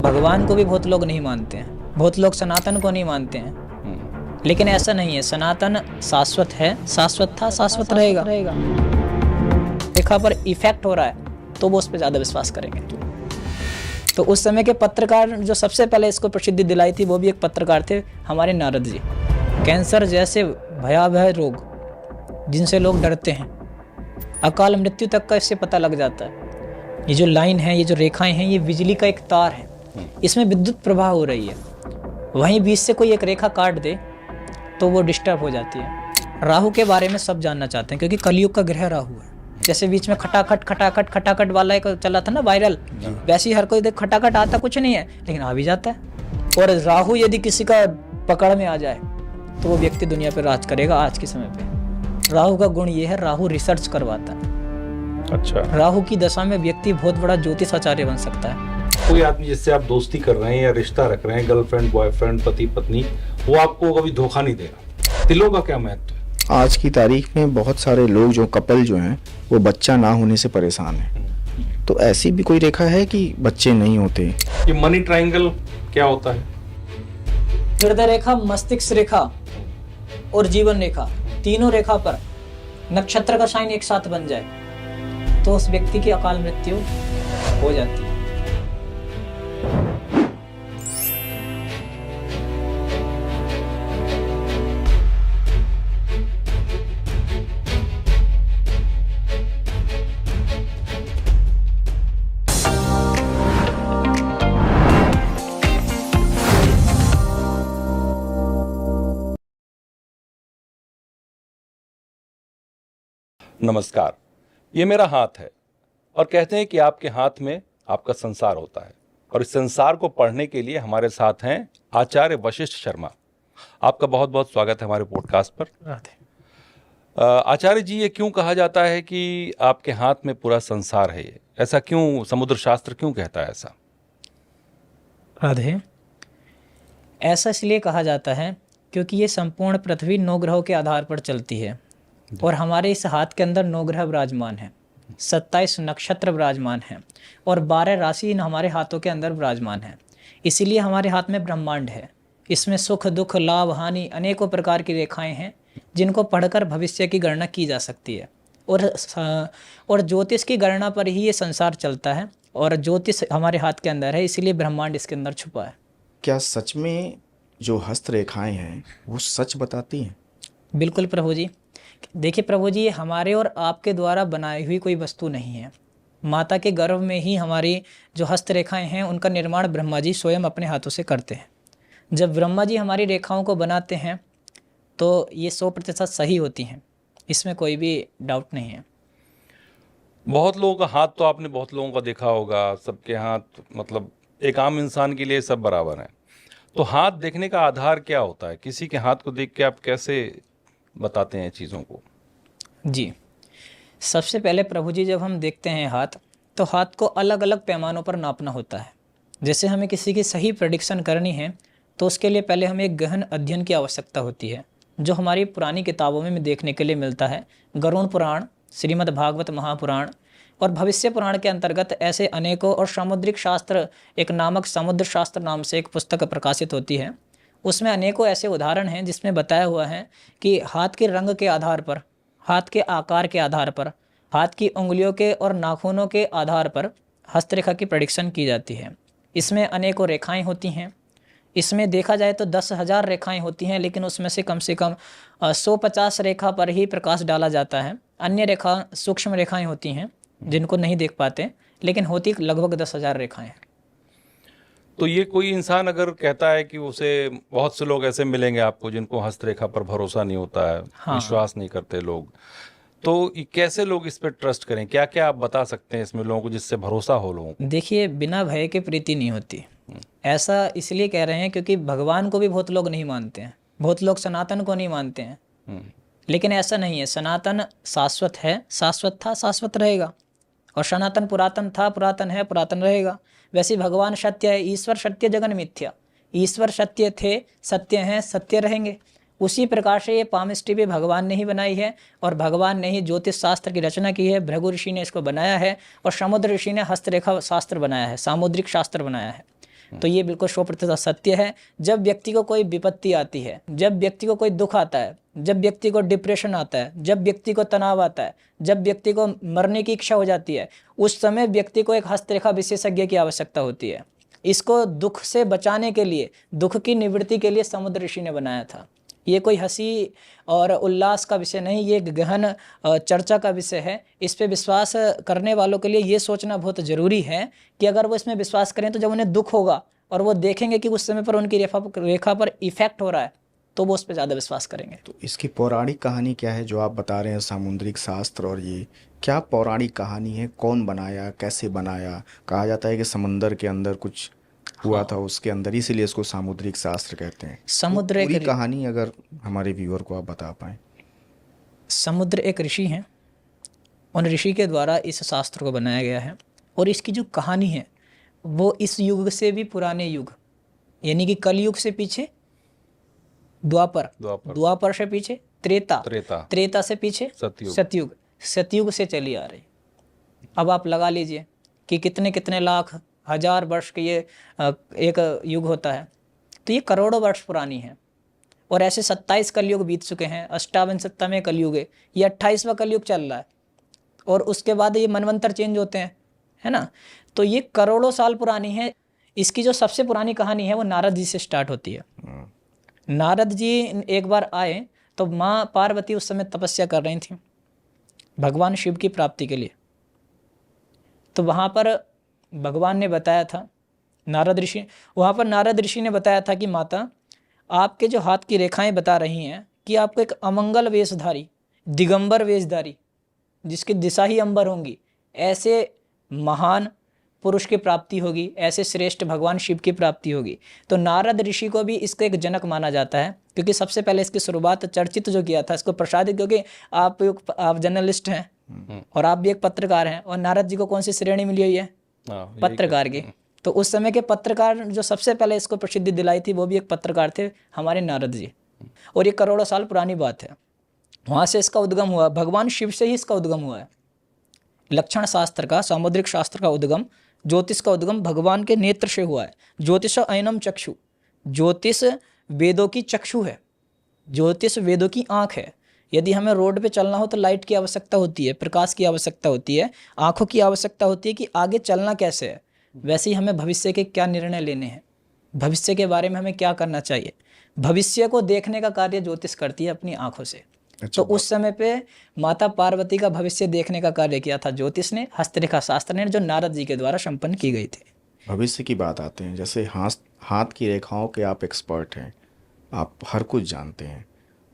भगवान को भी बहुत लोग नहीं मानते हैं, बहुत लोग सनातन को नहीं मानते हैं, लेकिन ऐसा नहीं है। सनातन शाश्वत है, शाश्वत था, शाश्वत रहेगा। रेखा पर इफेक्ट हो रहा है तो वो उस पर ज़्यादा विश्वास करेंगे। तो उस समय के पत्रकार जो सबसे पहले इसको प्रसिद्धि दिलाई थी वो भी एक पत्रकार थे, हमारे नारद जी। कैंसर जैसे भयावह रोग जिनसे लोग डरते हैं, अकाल मृत्यु तक का इससे पता लग जाता है। ये जो लाइन है, ये जो रेखाएं हैं, ये बिजली का एक तार है, इसमें विद्युत प्रवाह हो रही है। वहीं बीच से कोई एक रेखा काट दे तो वो डिस्टर्ब हो जाती है। राहु के बारे में सब जानना चाहते हैं क्योंकि कलयुग का ग्रह राहु है। जैसे बीच में खटाखट खटाखट खटाखट वाला एक चला था ना वायरल, वैसे ही हर कोई देख खटाखट आता कुछ नहीं है लेकिन आ भी जाता है। और राहु यदि किसी का पकड़ में आ जाए तो वो व्यक्ति दुनिया पर राज करेगा। आज के समय पे राहु का गुण ये है, राहु रिसर्च करवाता है। अच्छा, राहु की दशा में व्यक्ति बहुत बड़ा ज्योतिष आचार्य बन सकता है। कोई आदमी जिससे आप दोस्ती कर रहे हैं या रिश्ता रख रहे हैं, गर्लफ्रेंड बॉयफ्रेंड पति पत्नी, वो आपको कभी धोखा नहीं देगा। तिलों का क्या महत्व है? आज की तारीख में बहुत सारे लोग जो कपल जो हैं वो बच्चा ना होने से परेशान हैं। तो ऐसी भी कोई रेखा है कि बच्चे नहीं होते? ये मनी ट्रायंगल क्या होता है? हृदय रेखा, मस्तिष्क रेखा और जीवन रेखा, तीनों रेखा पर नक्षत्र का साइन एक साथ बन जाए तो उस व्यक्ति की अकाल मृत्यु हो जाती है। नमस्कार, ये मेरा हाथ है और कहते हैं कि आपके हाथ में आपका संसार होता है। और इस संसार को पढ़ने के लिए हमारे साथ हैं आचार्य वशिष्ठ शर्मा। आपका बहुत बहुत स्वागत है हमारे पॉडकास्ट पर। आचार्य जी, ये क्यों कहा जाता है कि आपके हाथ में पूरा संसार है? ये ऐसा क्यों, समुद्र शास्त्र क्यों कहता है ऐसा? राधे, ऐसा इसलिए कहा जाता है क्योंकि ये संपूर्ण पृथ्वी 9 ग्रहों के आधार पर चलती है और हमारे इस हाथ के अंदर 9 ग्रह विराजमान हैं, 27 नक्षत्र विराजमान हैं और 12 राशि इन हमारे हाथों के अंदर विराजमान हैं। इसीलिए हमारे हाथ में ब्रह्मांड है। इसमें सुख दुख लाभ हानि अनेकों प्रकार की रेखाएं हैं जिनको पढ़कर भविष्य की गणना की जा सकती है। और ज्योतिष की गणना पर ही ये संसार चलता है और ज्योतिष हमारे हाथ के अंदर है, इसीलिए ब्रह्मांड इसके अंदर छुपा है। क्या सच में जो हस्तरेखाएं हैं वो सच बताती हैं? बिल्कुल प्रभु जी। देखिए प्रभु जी, ये हमारे और आपके द्वारा बनाई हुई कोई वस्तु नहीं है। माता के गर्भ में ही हमारी जो हस्तरेखाएं हैं उनका निर्माण ब्रह्मा जी स्वयं अपने हाथों से करते हैं। जब ब्रह्मा जी हमारी रेखाओं को बनाते हैं तो ये 100% सही होती हैं, इसमें कोई भी डाउट नहीं है। बहुत लोगों का हाथ तो आपने बहुत लोगों का देखा होगा, सबके हाथ मतलब एक आम इंसान के लिए सब बराबर हैं। तो हाथ देखने का आधार क्या होता है? किसी के हाथ को देख के आप कैसे बताते हैं चीज़ों को? जी, सबसे पहले प्रभु जी जब हम देखते हैं हाथ, तो हाथ को अलग अलग पैमानों पर नापना होता है। जैसे हमें किसी की सही प्रेडिक्शन करनी है तो उसके लिए पहले हमें एक गहन अध्ययन की आवश्यकता होती है, जो हमारी पुरानी किताबों में देखने के लिए मिलता है। गरुड़ पुराण, श्रीमद् भागवत महापुराण और भविष्य पुराण के अंतर्गत ऐसे अनेकों, और सामुद्रिक शास्त्र एक नामक समुद्र शास्त्र नाम से एक पुस्तक प्रकाशित होती है। उसमें अनेकों ऐसे उदाहरण हैं जिसमें बताया हुआ है कि हाथ के रंग के आधार पर, हाथ के आकार के आधार पर, हाथ की उंगलियों के और नाखूनों के आधार पर हस्तरेखा की प्रेडिक्शन की जाती है। इसमें अनेकों रेखाएं होती हैं। इसमें देखा जाए तो 10,000 रेखाएं होती हैं, लेकिन उसमें से कम 150 रेखा पर ही प्रकाश डाला जाता है। अन्य रेखा सूक्ष्म रेखाएं होती हैं जिनको नहीं देख पाते, लेकिन होती लगभग 10,000 रेखाएं हैं। तो ये कोई इंसान अगर कहता है कि उसे, बहुत से लोग ऐसे मिलेंगे आपको जिनको हस्तरेखा पर भरोसा नहीं होता है, विश्वास नहीं करते लोग, तो कैसे लोग इस पर ट्रस्ट करें? क्या क्या आप बता सकते हैं इसमें लोगों को जिससे भरोसा हो लोगों को? देखिए, बिना भय के प्रीति नहीं होती। ऐसा इसलिए कह रहे हैं क्योंकि भगवान को भी बहुत लोग नहीं मानते हैं, बहुत लोग सनातन को नहीं मानते हैं, लेकिन ऐसा नहीं है। सनातन शाश्वत है, शाश्वत था, शाश्वत रहेगा। और सनातन पुरातन था, पुरातन है, पुरातन रहेगा। वैसे भगवान सत्य है, ईश्वर सत्य, जगन मिथ्या। ईश्वर सत्य थे, सत्य हैं, सत्य रहेंगे। उसी प्रकार से ये पामिस्ट्री भी भगवान ने ही बनाई है और भगवान ने ही ज्योतिष शास्त्र की रचना की है। भृगु ऋषि ने इसको बनाया है और समुद्र ऋषि ने हस्तरेखा शास्त्र बनाया है, सामुद्रिक शास्त्र बनाया है। तो ये बिल्कुल 100% सत्य है। जब व्यक्ति को कोई विपत्ति आती है, जब व्यक्ति को कोई दुख आता है, जब व्यक्ति को डिप्रेशन आता है, जब व्यक्ति को तनाव आता है, जब व्यक्ति को मरने की इच्छा हो जाती है, उस समय व्यक्ति को एक हस्तरेखा विशेषज्ञ की आवश्यकता होती है। इसको दुख से बचाने के लिए, दुख की निवृत्ति के लिए समुद्र ऋषि ने बनाया था। ये कोई हंसी और उल्लास का विषय नहीं, ये एक गहन चर्चा का विषय है। इस पे विश्वास करने वालों के लिए ये सोचना बहुत ज़रूरी है कि अगर वो इसमें विश्वास करें तो जब उन्हें दुख होगा और वो देखेंगे कि उस समय पर उनकी रेखा पर इफेक्ट हो रहा है, तो वो उस पर ज़्यादा विश्वास करेंगे। तो इसकी पौराणिक कहानी क्या है जो आप बता रहे हैं, सामुद्रिक शास्त्र, और ये क्या पौराणिक कहानी है? कौन बनाया, कैसे बनाया? कहा जाता है कि समंदर के अंदर कुछ हुआ था, उसके अंदर, इसीलिए इसको सामुद्रिक शास्त्र कहते हैं। समुद्र पूरी एक कहानी अगर हमारे व्यूअर को आप बता पाएं। समुद्र एक ऋषि हैं, उन ऋषि के द्वारा इस शास्त्र को बनाया गया है। और इसकी जो कहानी है वो इस युग से भी पुराने युग, यानी कि कलयुग से पीछे द्वापर से पीछे त्रेता से पीछे सतयुग से चली आ रही। अब आप लगा लीजिए कि कितने कितने लाख हजार वर्ष के ये एक युग होता है, तो ये करोड़ों वर्ष पुरानी है। और ऐसे 27 कलयुग बीत चुके हैं, 58 कलयुग है, ये 28वां कलयुग चल रहा है। और उसके बाद ये मनवंतर चेंज होते हैं, है ना। तो ये करोड़ों साल पुरानी है। इसकी जो सबसे पुरानी कहानी है वो नारद जी से स्टार्ट होती है। नारद जी एक बार आए तो माँ पार्वती उस समय तपस्या कर रही थी भगवान शिव की प्राप्ति के लिए। तो वहाँ पर भगवान ने बताया था, नारद ऋषि ने बताया था कि माता, आपके जो हाथ की रेखाएं बता रही हैं कि आपको एक अमंगल वेशधारी, दिगंबर वेशधारी, जिसकी दिशा ही अंबर होंगी, ऐसे महान पुरुष की प्राप्ति होगी, ऐसे श्रेष्ठ भगवान शिव की प्राप्ति होगी। तो नारद ऋषि को भी इसका एक जनक माना जाता है, क्योंकि सबसे पहले इसकी शुरुआत चर्चित जो किया था, इसको प्रसादित, क्योंकि आप जर्नलिस्ट हैं और आप भी एक पत्रकार हैं, और नारद जी को कौन सी श्रेणी मिली हुई है? पत्रकार की। तो उस समय के पत्रकार जो सबसे पहले इसको प्रसिद्धि दिलाई थी वो भी एक पत्रकार थे, हमारे नारद जी। और ये करोड़ों साल पुरानी बात है। वहाँ से इसका उद्गम हुआ, भगवान शिव से ही इसका उद्गम हुआ है। लक्षण शास्त्र का, सामुद्रिक शास्त्र का उद्गम, ज्योतिष का उद्गम भगवान के नेत्र से हुआ है। ज्योतिष अयनम चक्षु, ज्योतिष वेदों की चक्षु है, ज्योतिष वेदों की आँख है। यदि हमें रोड पे चलना हो तो लाइट की आवश्यकता होती है, प्रकाश की आवश्यकता होती है, आँखों की आवश्यकता होती है कि आगे चलना कैसे है। वैसे ही हमें भविष्य के क्या निर्णय लेने हैं, भविष्य के बारे में हमें क्या करना चाहिए, भविष्य को देखने का कार्य ज्योतिष करती है अपनी आँखों से। तो उस समय पे माता पार्वती का भविष्य देखने का कार्य किया था ज्योतिष ने, हस्तरेखा शास्त्र ने, जो नारद जी के द्वारा संपन्न की गई थी। भविष्य की बात आते हैं, जैसे हाथ की रेखाओं के आप एक्सपर्ट हैं, आप हर कुछ जानते हैं,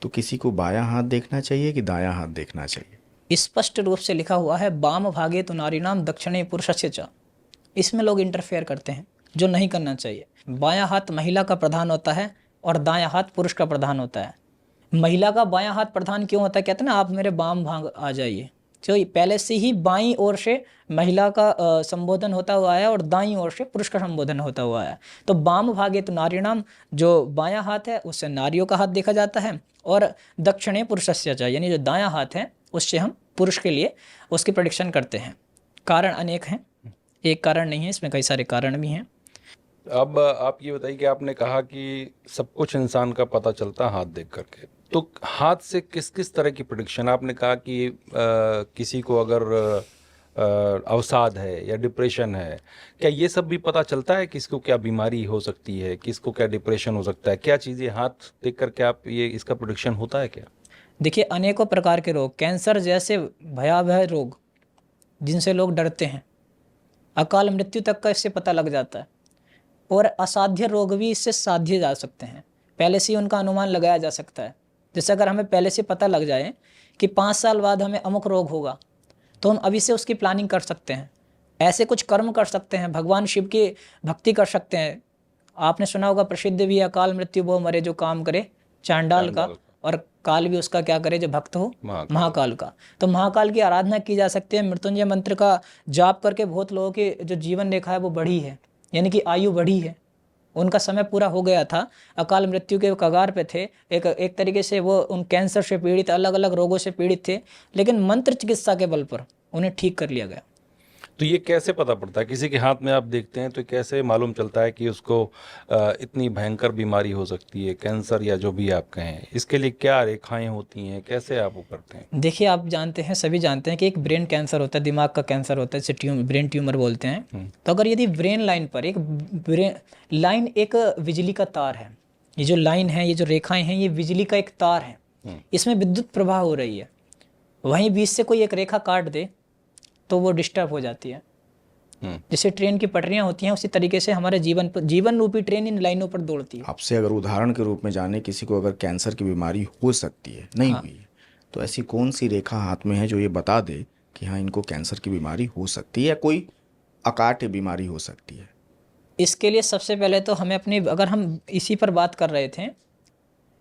तो किसी को बायां हाथ देखना चाहिए कि दायां हाथ देखना चाहिए? स्पष्ट रूप से लिखा हुआ है, वाम भागे तो नारीणाम दक्षिणे पुरुषस्य च। इसमें लोग इंटरफेयर करते हैं, जो नहीं करना चाहिए। बायां हाथ महिला का प्रधान होता है और दायां हाथ पुरुष का प्रधान होता है। महिला का बायां हाथ प्रधान क्यों होता है? कहते हैं ना, आप मेरे वाम भाग आ जाइए। तो पहले से ही बाईं ओर से महिला का संबोधन होता हुआ है और दाईं ओर से पुरुष का संबोधन होता हुआ है। तो वाम भागे तो नारीणाम, जो बायां हाथ है उससे नारियों का हाथ देखा जाता है, और दक्षिणे पुरुषस्य च, यानी जो दायां हाथ है उससे हम पुरुष के लिए उसकी प्रेडिक्शन करते हैं। कारण अनेक हैं, एक कारण नहीं है, इसमें कई सारे कारण भी हैं। अब आप ये बताइए कि आपने कहा कि सब कुछ इंसान का पता चलता है हाथ देख करके, तो हाथ से किस किस तरह की प्रेडिक्शन? आपने कहा कि किसी को अगर अवसाद है या डिप्रेशन है, क्या ये सब भी पता चलता है? किसको क्या बीमारी हो सकती है, किसको क्या डिप्रेशन हो सकता है, क्या चीज़ें हाथ देख करके आप ये इसका प्रेडिक्शन होता है क्या? देखिए, अनेकों प्रकार के रोग, कैंसर जैसे भयावह रोग जिनसे लोग डरते हैं, अकाल मृत्यु तक का इससे पता लग जाता है। और असाध्य रोग भी इससे साध्य जा सकते हैं, पहले से ही उनका अनुमान लगाया जा सकता है। जैसे अगर हमें पहले से पता लग जाए कि 5 साल बाद हमें अमुक रोग होगा, तो हम अभी से उसकी प्लानिंग कर सकते हैं, ऐसे कुछ कर्म कर सकते हैं, भगवान शिव की भक्ति कर सकते हैं। आपने सुना होगा, प्रसिद्ध भी है, अकाल मृत्यु वो मरे जो काम करे चांडाल का, और काल भी उसका क्या करे जो भक्त हो महाकाल का। तो महाकाल की आराधना की जा सकती है। मृत्युंजय मंत्र का जाप करके बहुत लोगों की जो जीवन रेखा है वो बढ़ी है, यानी कि आयु बढ़ी है। उनका समय पूरा हो गया था, अकाल मृत्यु के कगार पे थे, एक तरीके से वो उन कैंसर से पीड़ित, अलग अलग रोगों से पीड़ित थे, लेकिन मंत्र चिकित्सा के बल पर उन्हें ठीक कर लिया गया। तो ये कैसे पता पड़ता है? किसी के हाथ में आप देखते हैं तो कैसे मालूम चलता है कि उसको इतनी भयंकर बीमारी हो सकती है, कैंसर या जो भी आप कहें? इसके लिए क्या रेखाएं होती हैं, कैसे आप वो करते हैं? देखिए, आप जानते हैं, सभी जानते हैं कि एक ब्रेन कैंसर होता है, दिमाग का कैंसर होता है, जिसे ब्रेन ट्यूमर बोलते हैं। तो अगर यदि ब्रेन लाइन पर एक ब्रेन लाइन, एक बिजली का तार है, ये जो लाइन है, ये जो रेखाएं हैं, ये बिजली का एक तार है, इसमें विद्युत प्रवाह हो रही है, वहीं बीच से कोई एक रेखा काट दे तो वो डिस्टर्ब हो जाती है। जैसे ट्रेन की पटरियां होती हैं, उसी तरीके से हमारे जीवन रूपी ट्रेन इन लाइनों पर दौड़ती है। आपसे अगर उदाहरण के रूप में जाने, किसी को अगर कैंसर की बीमारी हो सकती है, नहीं हुई है, तो ऐसी कौन सी रेखा हाथ में है जो ये बता दे कि हाँ इनको कैंसर की बीमारी हो सकती है या कोई अकाट्य बीमारी हो सकती है? इसके लिए सबसे पहले तो हमें अपनी, अगर हम इसी पर बात कर रहे थे,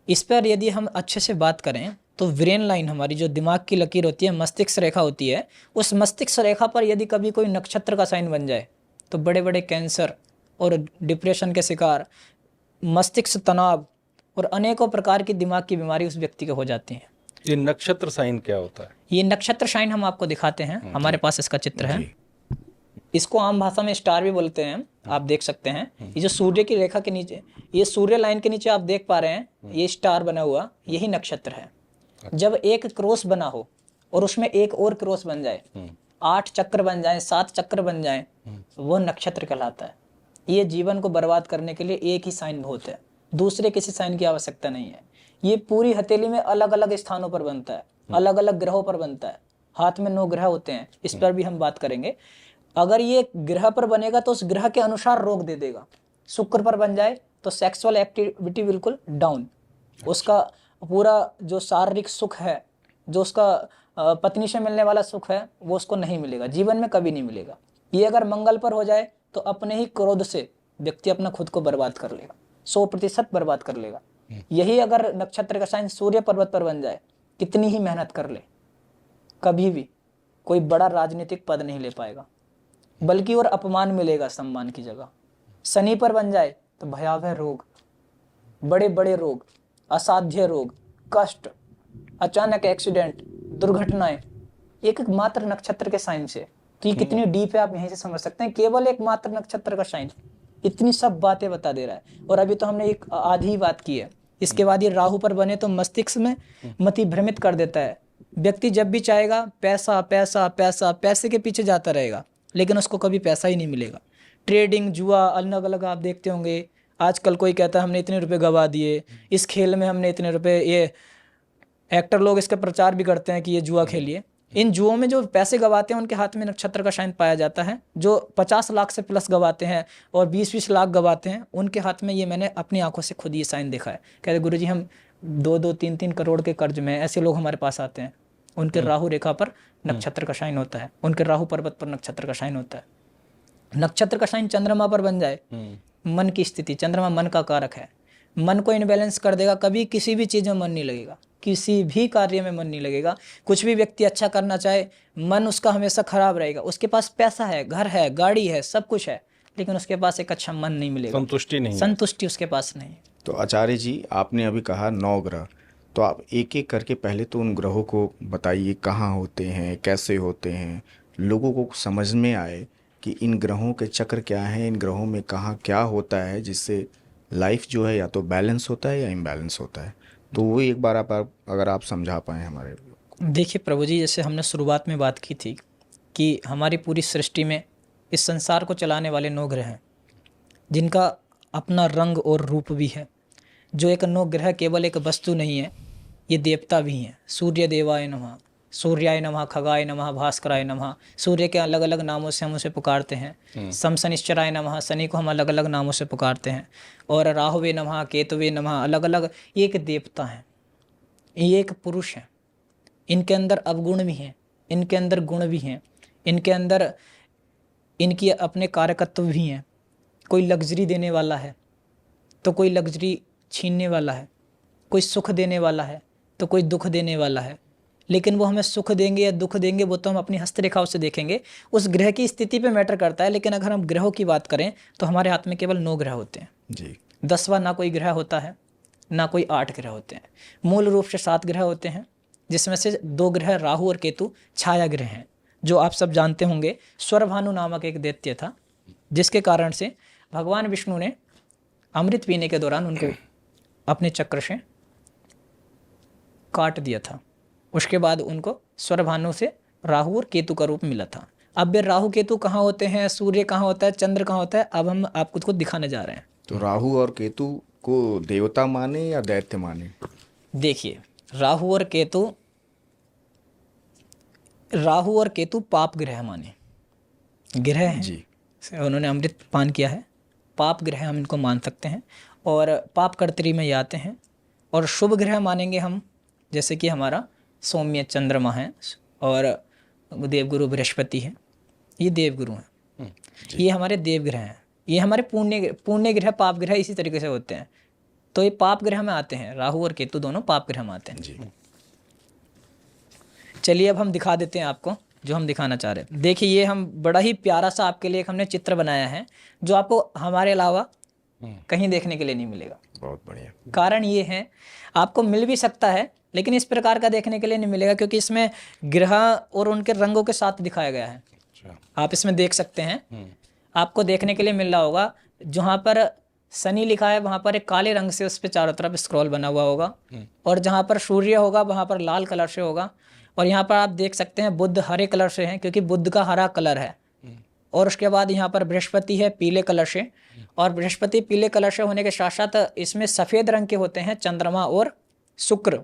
इस पर यदि हम अच्छे से बात करें तो ब्रेन लाइन, हमारी जो दिमाग की लकीर होती है, मस्तिष्क रेखा होती है, उस मस्तिष्क रेखा पर यदि कभी कोई नक्षत्र का साइन बन जाए तो बड़े बड़े कैंसर और डिप्रेशन के शिकार, मस्तिष्क तनाव और अनेकों प्रकार की दिमाग की बीमारी उस व्यक्ति को हो जाती है। ये नक्षत्र साइन क्या होता है? ये नक्षत्र साइन हम आपको दिखाते हैं, हमारे पास इसका चित्र है। इसको आम भाषा में स्टार भी बोलते हैं, आप देख सकते हैं। ये जो सूर्य की रेखा के नीचे, ये सूर्य लाइन के नीचे आप देख पा रहे हैं, ये स्टार बना हुआ, यही नक्षत्र है। जब एक क्रॉस बना हो और उसमें एक और क्रॉस बन जाए, 8 चक्र बन जाए, 7 चक्र बन जाए, वो नक्षत्र कहलाता है। ये जीवन को बर्बाद करने के लिए एक ही साइन बहुत है, दूसरे किसी साइन की आवश्यकता नहीं है। ये पूरी हथेली में अलग अलग स्थानों पर बनता है, अलग अलग ग्रहों पर बनता है। हाथ में 9 ग्रह होते हैं, इस पर भी हम बात करेंगे। अगर ये ग्रह पर बनेगा तो उस ग्रह के अनुसार रोग दे देगा। शुक्र पर बन जाए तो सेक्सुअल एक्टिविटी बिल्कुल डाउन, उसका पूरा जो शारीरिक सुख है, जो उसका पत्नी से मिलने वाला सुख है, वो उसको नहीं मिलेगा, जीवन में कभी नहीं मिलेगा। ये अगर मंगल पर हो जाए तो अपने ही क्रोध से व्यक्ति अपना खुद को बर्बाद कर लेगा, 100% बर्बाद कर लेगा। यही अगर नक्षत्र का साइन सूर्य पर्वत पर बन जाए, कितनी ही मेहनत कर ले, कभी भी कोई बड़ा राजनीतिक पद नहीं ले पाएगा, बल्कि और अपमान मिलेगा सम्मान की जगह। शनि पर बन जाए तो भयावह रोग, बड़े बड़े रोग, असाध्य रोग, कष्ट, अचानक एक्सीडेंट, दुर्घटनाएं, एक मात्र नक्षत्र के साइन से। तो ये कितनी डीप है, आप यहीं से समझ सकते हैं। केवल एक मात्र नक्षत्र का साइन इतनी सब बातें बता दे रहा है। और अभी तो हमने एक आधी बात की है। इसके बाद ये राहु पर बने तो मस्तिष्क में मति भ्रमित कर देता है। व्यक्ति जब भी चाहेगा पैसा पैसा पैसा, पैसे के पीछे जाता रहेगा, लेकिन उसको कभी पैसा ही नहीं मिलेगा। ट्रेडिंग, जुआ, अलग अलग आप देखते होंगे। आजकल कोई कहता है हमने इतने रुपए गवा दिए, इस खेल में हमने इतने रुपए, ये एक्टर लोग इसका प्रचार भी करते हैं कि ये जुआ खेलिए। इन जुओं में जो पैसे गवाते हैं उनके हाथ में नक्षत्र का साइन पाया जाता है। जो 50 लाख से प्लस गवाते हैं और 20-20 लाख गवाते हैं, उनके हाथ में ये मैंने अपनी आंखों से खुद ये साइन देखा है। कहते गुरुजी हम 2-2, 3-3 करोड़ के कर्ज में, ऐसे लोग हमारे पास आते हैं। उनके राहु रेखा पर नक्षत्र का साइन होता है, उनके राहु पर्वत पर नक्षत्र का साइन होता है। नक्षत्र का साइन चंद्रमा पर बन जाए, मन की स्थिति, चंद्रमा मन का कारक है, मन को इनबैलेंस कर देगा। कभी किसी भी चीज़ में मन नहीं लगेगा, किसी भी कार्य में मन नहीं लगेगा। कुछ भी व्यक्ति अच्छा करना चाहे, मन उसका हमेशा खराब रहेगा। उसके पास पैसा है, घर है, गाड़ी है, सब कुछ है, लेकिन उसके पास एक अच्छा मन नहीं मिलेगा, संतुष्टि नहीं, संतुष्टि उसके पास नहीं। तो आचार्य जी, आपने अभी कहा 9 ग्रह, तो आप एक एक करके पहले तो उन ग्रहों को बताइए, कहाँ होते हैं, कैसे होते हैं, लोगों को समझ में आए कि इन ग्रहों के चक्र क्या हैं, इन ग्रहों में कहाँ क्या होता है, जिससे लाइफ जो है या तो बैलेंस होता है या इम्बैलेंस होता है। तो वो एक बार आप अगर आप समझा पाएँ हमारे। देखिए प्रभु जी, जैसे हमने शुरुआत में बात की थी कि हमारी पूरी सृष्टि में इस संसार को चलाने वाले 9 ग्रह हैं, जिनका अपना रंग और रूप भी है। जो एक 9 ग्रह केवल एक वस्तु नहीं है, ये देवता भी हैं। सूर्य देवाय नमः, सूर्याय नमः, खगाय नमः, भास्कराय नमः। सूर्य के अलग अलग नामों से हम उसे पुकारते हैं। शनिश्चराय नमः, शनि को हम अलग अलग नामों से पुकारते हैं। और राहुवे नमः, केतुवे नमः, अलग अलग ये एक देवता हैं, ये एक पुरुष हैं। इनके अंदर अवगुण भी हैं, इनके अंदर गुण भी हैं, इनके अंदर इनकी अपने कारकत्व भी हैं। कोई लग्जरी देने वाला है तो कोई लग्जरी छीनने वाला है, कोई सुख देने वाला है तो कोई दुख देने वाला है। लेकिन वो हमें सुख देंगे या दुख देंगे, वो तो हम अपनी हस्तरेखाओं से देखेंगे। उस ग्रह की स्थिति पे मैटर करता है। लेकिन अगर हम ग्रहों की बात करें तो हमारे हाथ में केवल 9 ग्रह होते हैं जी। 10वां ना कोई ग्रह होता है, ना कोई 8 ग्रह होते हैं। मूल रूप से 7 ग्रह होते हैं, जिसमें से 2 ग्रह राहु और केतु छाया ग्रह हैं। जो आप सब जानते होंगे, स्वरभानु नामक एक दैत्य था, जिसके कारण से भगवान विष्णु ने अमृत पीने के दौरान उनको अपने चक्र से काट दिया था। उसके बाद उनको स्वरभानु से राहु और केतु का रूप मिला था। अब वे राहु केतु कहाँ होते हैं, सूर्य कहाँ होता है, चंद्र कहाँ होता है, अब हम आपको खुद दिखाने जा रहे हैं। तो राहु और केतु को देवता माने या दैत्य माने? देखिए, राहु और केतु पाप ग्रह माने, ग्रह हैं जी। उन्होंने अमृत पान किया है, पाप ग्रह हम इनको मान सकते हैं और पाप कर्तरी में ये आते हैं। और शुभ ग्रह मानेंगे हम, जैसे कि हमारा सौम्य चंद्रमा है और देवगुरु बृहस्पति है, ये देवगुरु हैं, ये हमारे देवग्रह हैं। ये हमारे पुण्य ग्रह, पाप ग्रह इसी तरीके से होते हैं। तो ये पाप ग्रह में आते हैं, राहु और केतु दोनों पाप ग्रह में आते हैं जी। चलिए अब हम दिखा देते हैं आपको जो हम दिखाना चाह रहे हैं। देखिए, ये हम बड़ा ही प्यारा सा आपके लिए एक हमने चित्र बनाया है, जो आपको हमारे अलावा कहीं देखने के लिए नहीं मिलेगा। बहुत बढ़िया। कारण ये है, आपको मिल भी सकता है लेकिन इस प्रकार का देखने के लिए नहीं मिलेगा, क्योंकि इसमें ग्रह और उनके रंगों के साथ दिखाया गया है। आप इसमें देख सकते हैं, आपको देखने के लिए मिल रहा होगा, जहाँ पर शनि लिखा है वहाँ पर एक काले रंग से उस पर चारों तरफ स्क्रॉल बना हुआ होगा, और जहाँ पर सूर्य होगा वहाँ पर लाल कलर से होगा, और यहाँ पर आप देख सकते हैं बुध हरे कलर से हैं, क्योंकि बुध का हरा कलर है। और उसके बाद यहाँ पर बृहस्पति है पीले कलर से, और बृहस्पति पीले कलर से होने के साथ साथ इसमें सफ़ेद रंग के होते हैं चंद्रमा और शुक्र।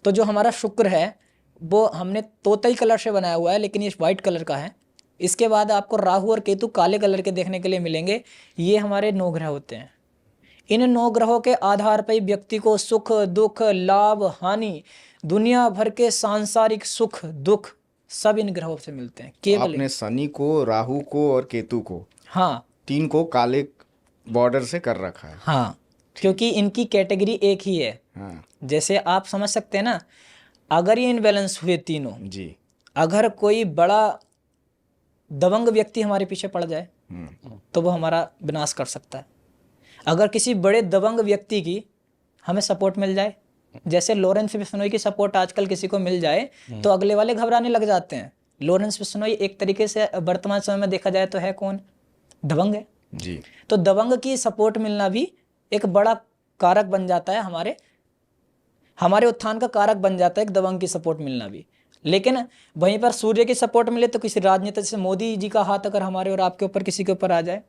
तो जो हमारा शुक्र है वो हमने तोतई कलर से बनाया हुआ है, लेकिन ये वाइट कलर का है। इसके बाद आपको राहु और केतु काले कलर के देखने के लिए मिलेंगे। ये हमारे 9 ग्रह होते हैं। इन 9 ग्रहों के आधार पर व्यक्ति को सुख दुख लाभ हानि दुनिया भर के सांसारिक सुख दुख सब इन ग्रहों से मिलते हैं। केवल आपने शनि को, राहु को और केतु को, हाँ, 3 को काले बॉर्डर से कर रखा है। हाँ, क्योंकि इनकी कैटेगरी एक ही है। हाँ जैसे आप समझ सकते हैं ना, अगर ये इनबैलेंस हुए तीनों, जी। अगर कोई बड़ा दबंग व्यक्ति हमारे पीछे पड़ जाए तो वो हमारा विनाश कर सकता है। अगर किसी बड़े दबंग व्यक्ति की हमें सपोर्ट मिल जाए, जैसे लॉरेंस बिश्नोई की सपोर्ट आजकल किसी को मिल जाए तो अगले वाले घबराने लग जाते हैं। लॉरेंस बिश्नोई एक तरीके से वर्तमान समय में देखा जाए तो है कौन? दबंग है जी। तो दबंग की सपोर्ट मिलना भी एक बड़ा कारक बन जाता है, हमारे उत्थान का कारक बन जाता है एक दबंग की सपोर्ट मिलना भी। लेकिन वहीं पर सूर्य की सपोर्ट मिले तो किसी राजनेता, जैसे मोदी जी का हाथ अगर हमारे और आपके ऊपर किसी के ऊपर आ जाए,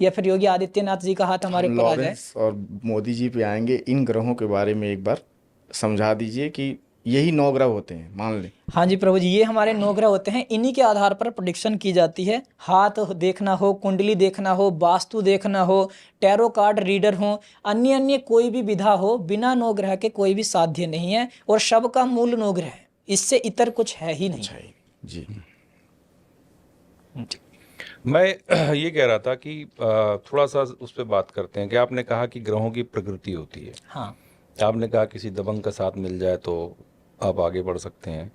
या फिर योगी आदित्यनाथ जी का हाथ हमारे ऊपर आ जाए, लॉरेंस और मोदी जी पे आएंगे। इन ग्रहों के बारे में एक बार समझा दीजिए कि यही 9 ग्रह होते हैं, मान लें। हाँ जी प्रभु जी, ये हमारे 9 ग्रह होते हैं। इन्हीं के आधार पर प्रेडिक्शन की जाती है। हाथ देखना हो, कुंडली देखना हो, वास्तु देखना हो, टैरो कार्ड रीडर हो, अन्य अन्य कोई भी विधा हो, बिना 9 ग्रह के कोई भी साध्य नहीं है। और शव का मूल 9 ग्रह है, इससे इतर कुछ है ही नहीं। जी। मैं ये कह रहा था कि थोड़ा सा उस पर बात करते हैं कि आपने कहा कि ग्रहों की प्रकृति होती है। हाँ, आपने कहा किसी दबंग का साथ मिल जाए तो आप आगे बढ़ सकते हैं।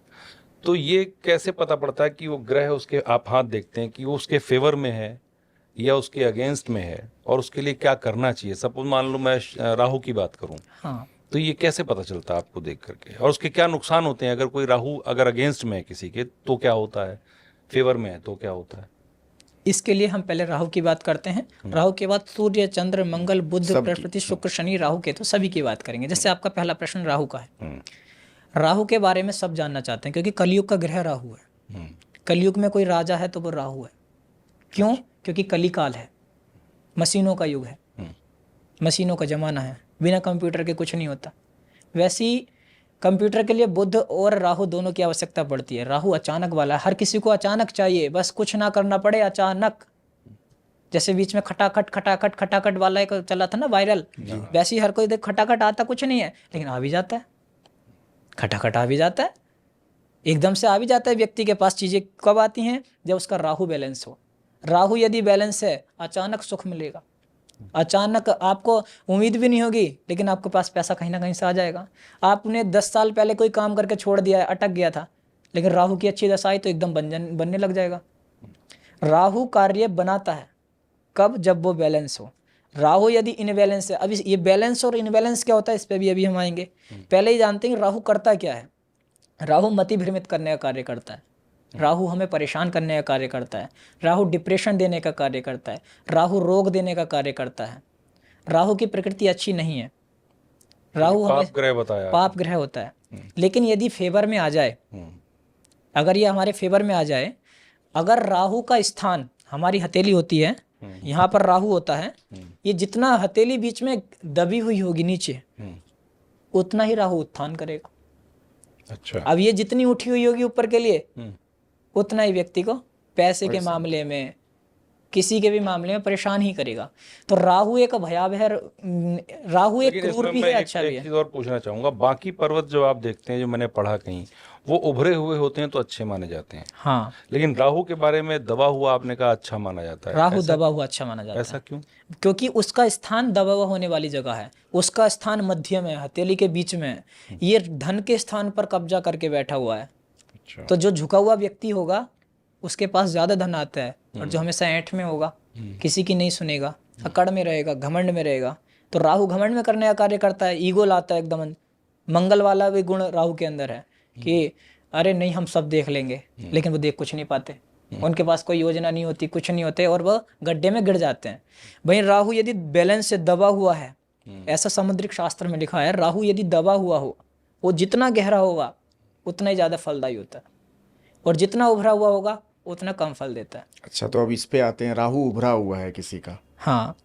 तो ये कैसे पता पड़ता है कि वो ग्रह उसके, आप हाथ देखते हैं कि वो उसके फेवर में है या उसके अगेंस्ट में है, और उसके लिए क्या करना चाहिए? सपोज मान लो मैं राहु की बात करूं, हाँ, तो ये कैसे पता चलता है आपको देख करके? और उसके क्या नुकसान होते हैं? अगर कोई राहु अगर अगेंस्ट में है किसी के तो क्या होता है, फेवर में है तो क्या होता है? इसके लिए हम पहले राहु की बात करते हैं। राहु के बाद सूर्य चंद्र मंगल बुध बृहस्पति शुक्र शनि राहु केतु सभी की बात करेंगे। जैसे आपका पहला प्रश्न राहु का है, राहु के बारे में सब जानना चाहते हैं क्योंकि कलयुग का ग्रह राहु है। कलयुग में कोई राजा है तो वो राहु है। क्यों? क्योंकि कलिकाल है, मशीनों का युग है, मशीनों का जमाना है, बिना कंप्यूटर के कुछ नहीं होता। वैसे ही कंप्यूटर के लिए बुध और राहु दोनों की आवश्यकता पड़ती है। राहु अचानक वाला है, हर किसी को अचानक चाहिए, बस कुछ ना करना पड़े, अचानक। जैसे बीच में खटाखट वाला एक चला था ना वायरल, वैसे ही हर कोई देख खटाखट आता कुछ नहीं है लेकिन आ भी जाता है, खटाखट आ भी जाता है, एकदम से आ भी जाता है व्यक्ति के पास। चीज़ें कब आती हैं? जब उसका राहु बैलेंस हो। राहु यदि बैलेंस है, अचानक सुख मिलेगा, अचानक आपको उम्मीद भी नहीं होगी लेकिन आपके पास पैसा कहीं ना कहीं से आ जाएगा। आपने 10 साल पहले कोई काम करके छोड़ दिया है, अटक गया था, लेकिन राहु की अच्छी दशा आई तो एकदम बनने लग जाएगा। राहु कार्य बनाता है कब? जब वो बैलेंस हो। राहु यदि इनबैलेंस है, अभी ये बैलेंस और इनबैलेंस क्या होता है इस पर भी अभी हम आएंगे। पहले ही जानते हैं राहु करता क्या है। राहु मति भ्रमित करने का कार्य करता है। राहु हमें परेशान करने का कार्य करता है, राहु डिप्रेशन देने का कार्य करता है, राहु रोग देने का कार्य करता है। राहु की प्रकृति अच्छी नहीं है। राहु हमें पाप ग्रह बताया। पाप ग्रह होता है। लेकिन यदि फेवर में आ जाए, अगर ये हमारे फेवर में आ जाए, अगर राहु का स्थान हमारी हथेली होती है, यहाँ पर राहु होता है, ये जितना हथेली बीच में दबी हुई होगी नीचे, उतना ही राहु उत्थान करेगा। अच्छा। अब ये जितनी उठी हुई होगी ऊपर के लिए, उतना ही व्यक्ति को पैसे के मामले में, किसी के भी मामले में परेशान ही करेगा। तो राहु एक भयावह, राहु एक लेकिन क्रूर इसमें भी मैं है, एक अच्छा भी है। चीज और पूछना चाहूंगा, बाकी पर्वत जो आप देखते हैं, जो मैंने पढ़ा कहीं, वो उभरे हुए होते हैं तो अच्छे माने जाते हैं, हाँ, लेकिन राहु के बारे में दबा हुआ आपने कहा अच्छा माना जाता है। राहु दबा हुआ अच्छा माना जाता ऐसा है। क्यों? क्योंकि उसका स्थान दबा हुआ होने वाली जगह है, उसका स्थान मध्य में, हथेली के बीच में है। ये धन के स्थान पर कब्जा करके बैठा हुआ है। अच्छा। तो जो झुका हुआ व्यक्ति होगा उसके पास ज्यादा धन आता है, और जो हमेशा ऐंठ में होगा, किसी की नहीं सुनेगा, अकड़ में रहेगा, घमंड में रहेगा। तो राहु घमंड में करने का कार्य करता है, ईगो लाता है एकदम। मंगल वाला भी गुण राहु के अंदर है कि अरे नहीं हम सब देख लेंगे, लेकिन वो देख कुछ नहीं पाते। उनके पास कोई योजना नहीं होती, कुछ नहीं होते, और वह गड्ढे में गिर जाते हैं। वहीं राहु यदि बैलेंस से दबा हुआ है, ऐसा समुद्रिक शास्त्र में लिखा है, राहु यदि दबा हुआ हो, वो जितना गहरा होगा उतना ही ज़्यादा फलदायी होता है, और जितना उभरा हुआ होगा उतना कम फल देता है। अच्छा, तो अब इस पे आते हैं, राहु उभरा हुआ है किसी का, हाँ,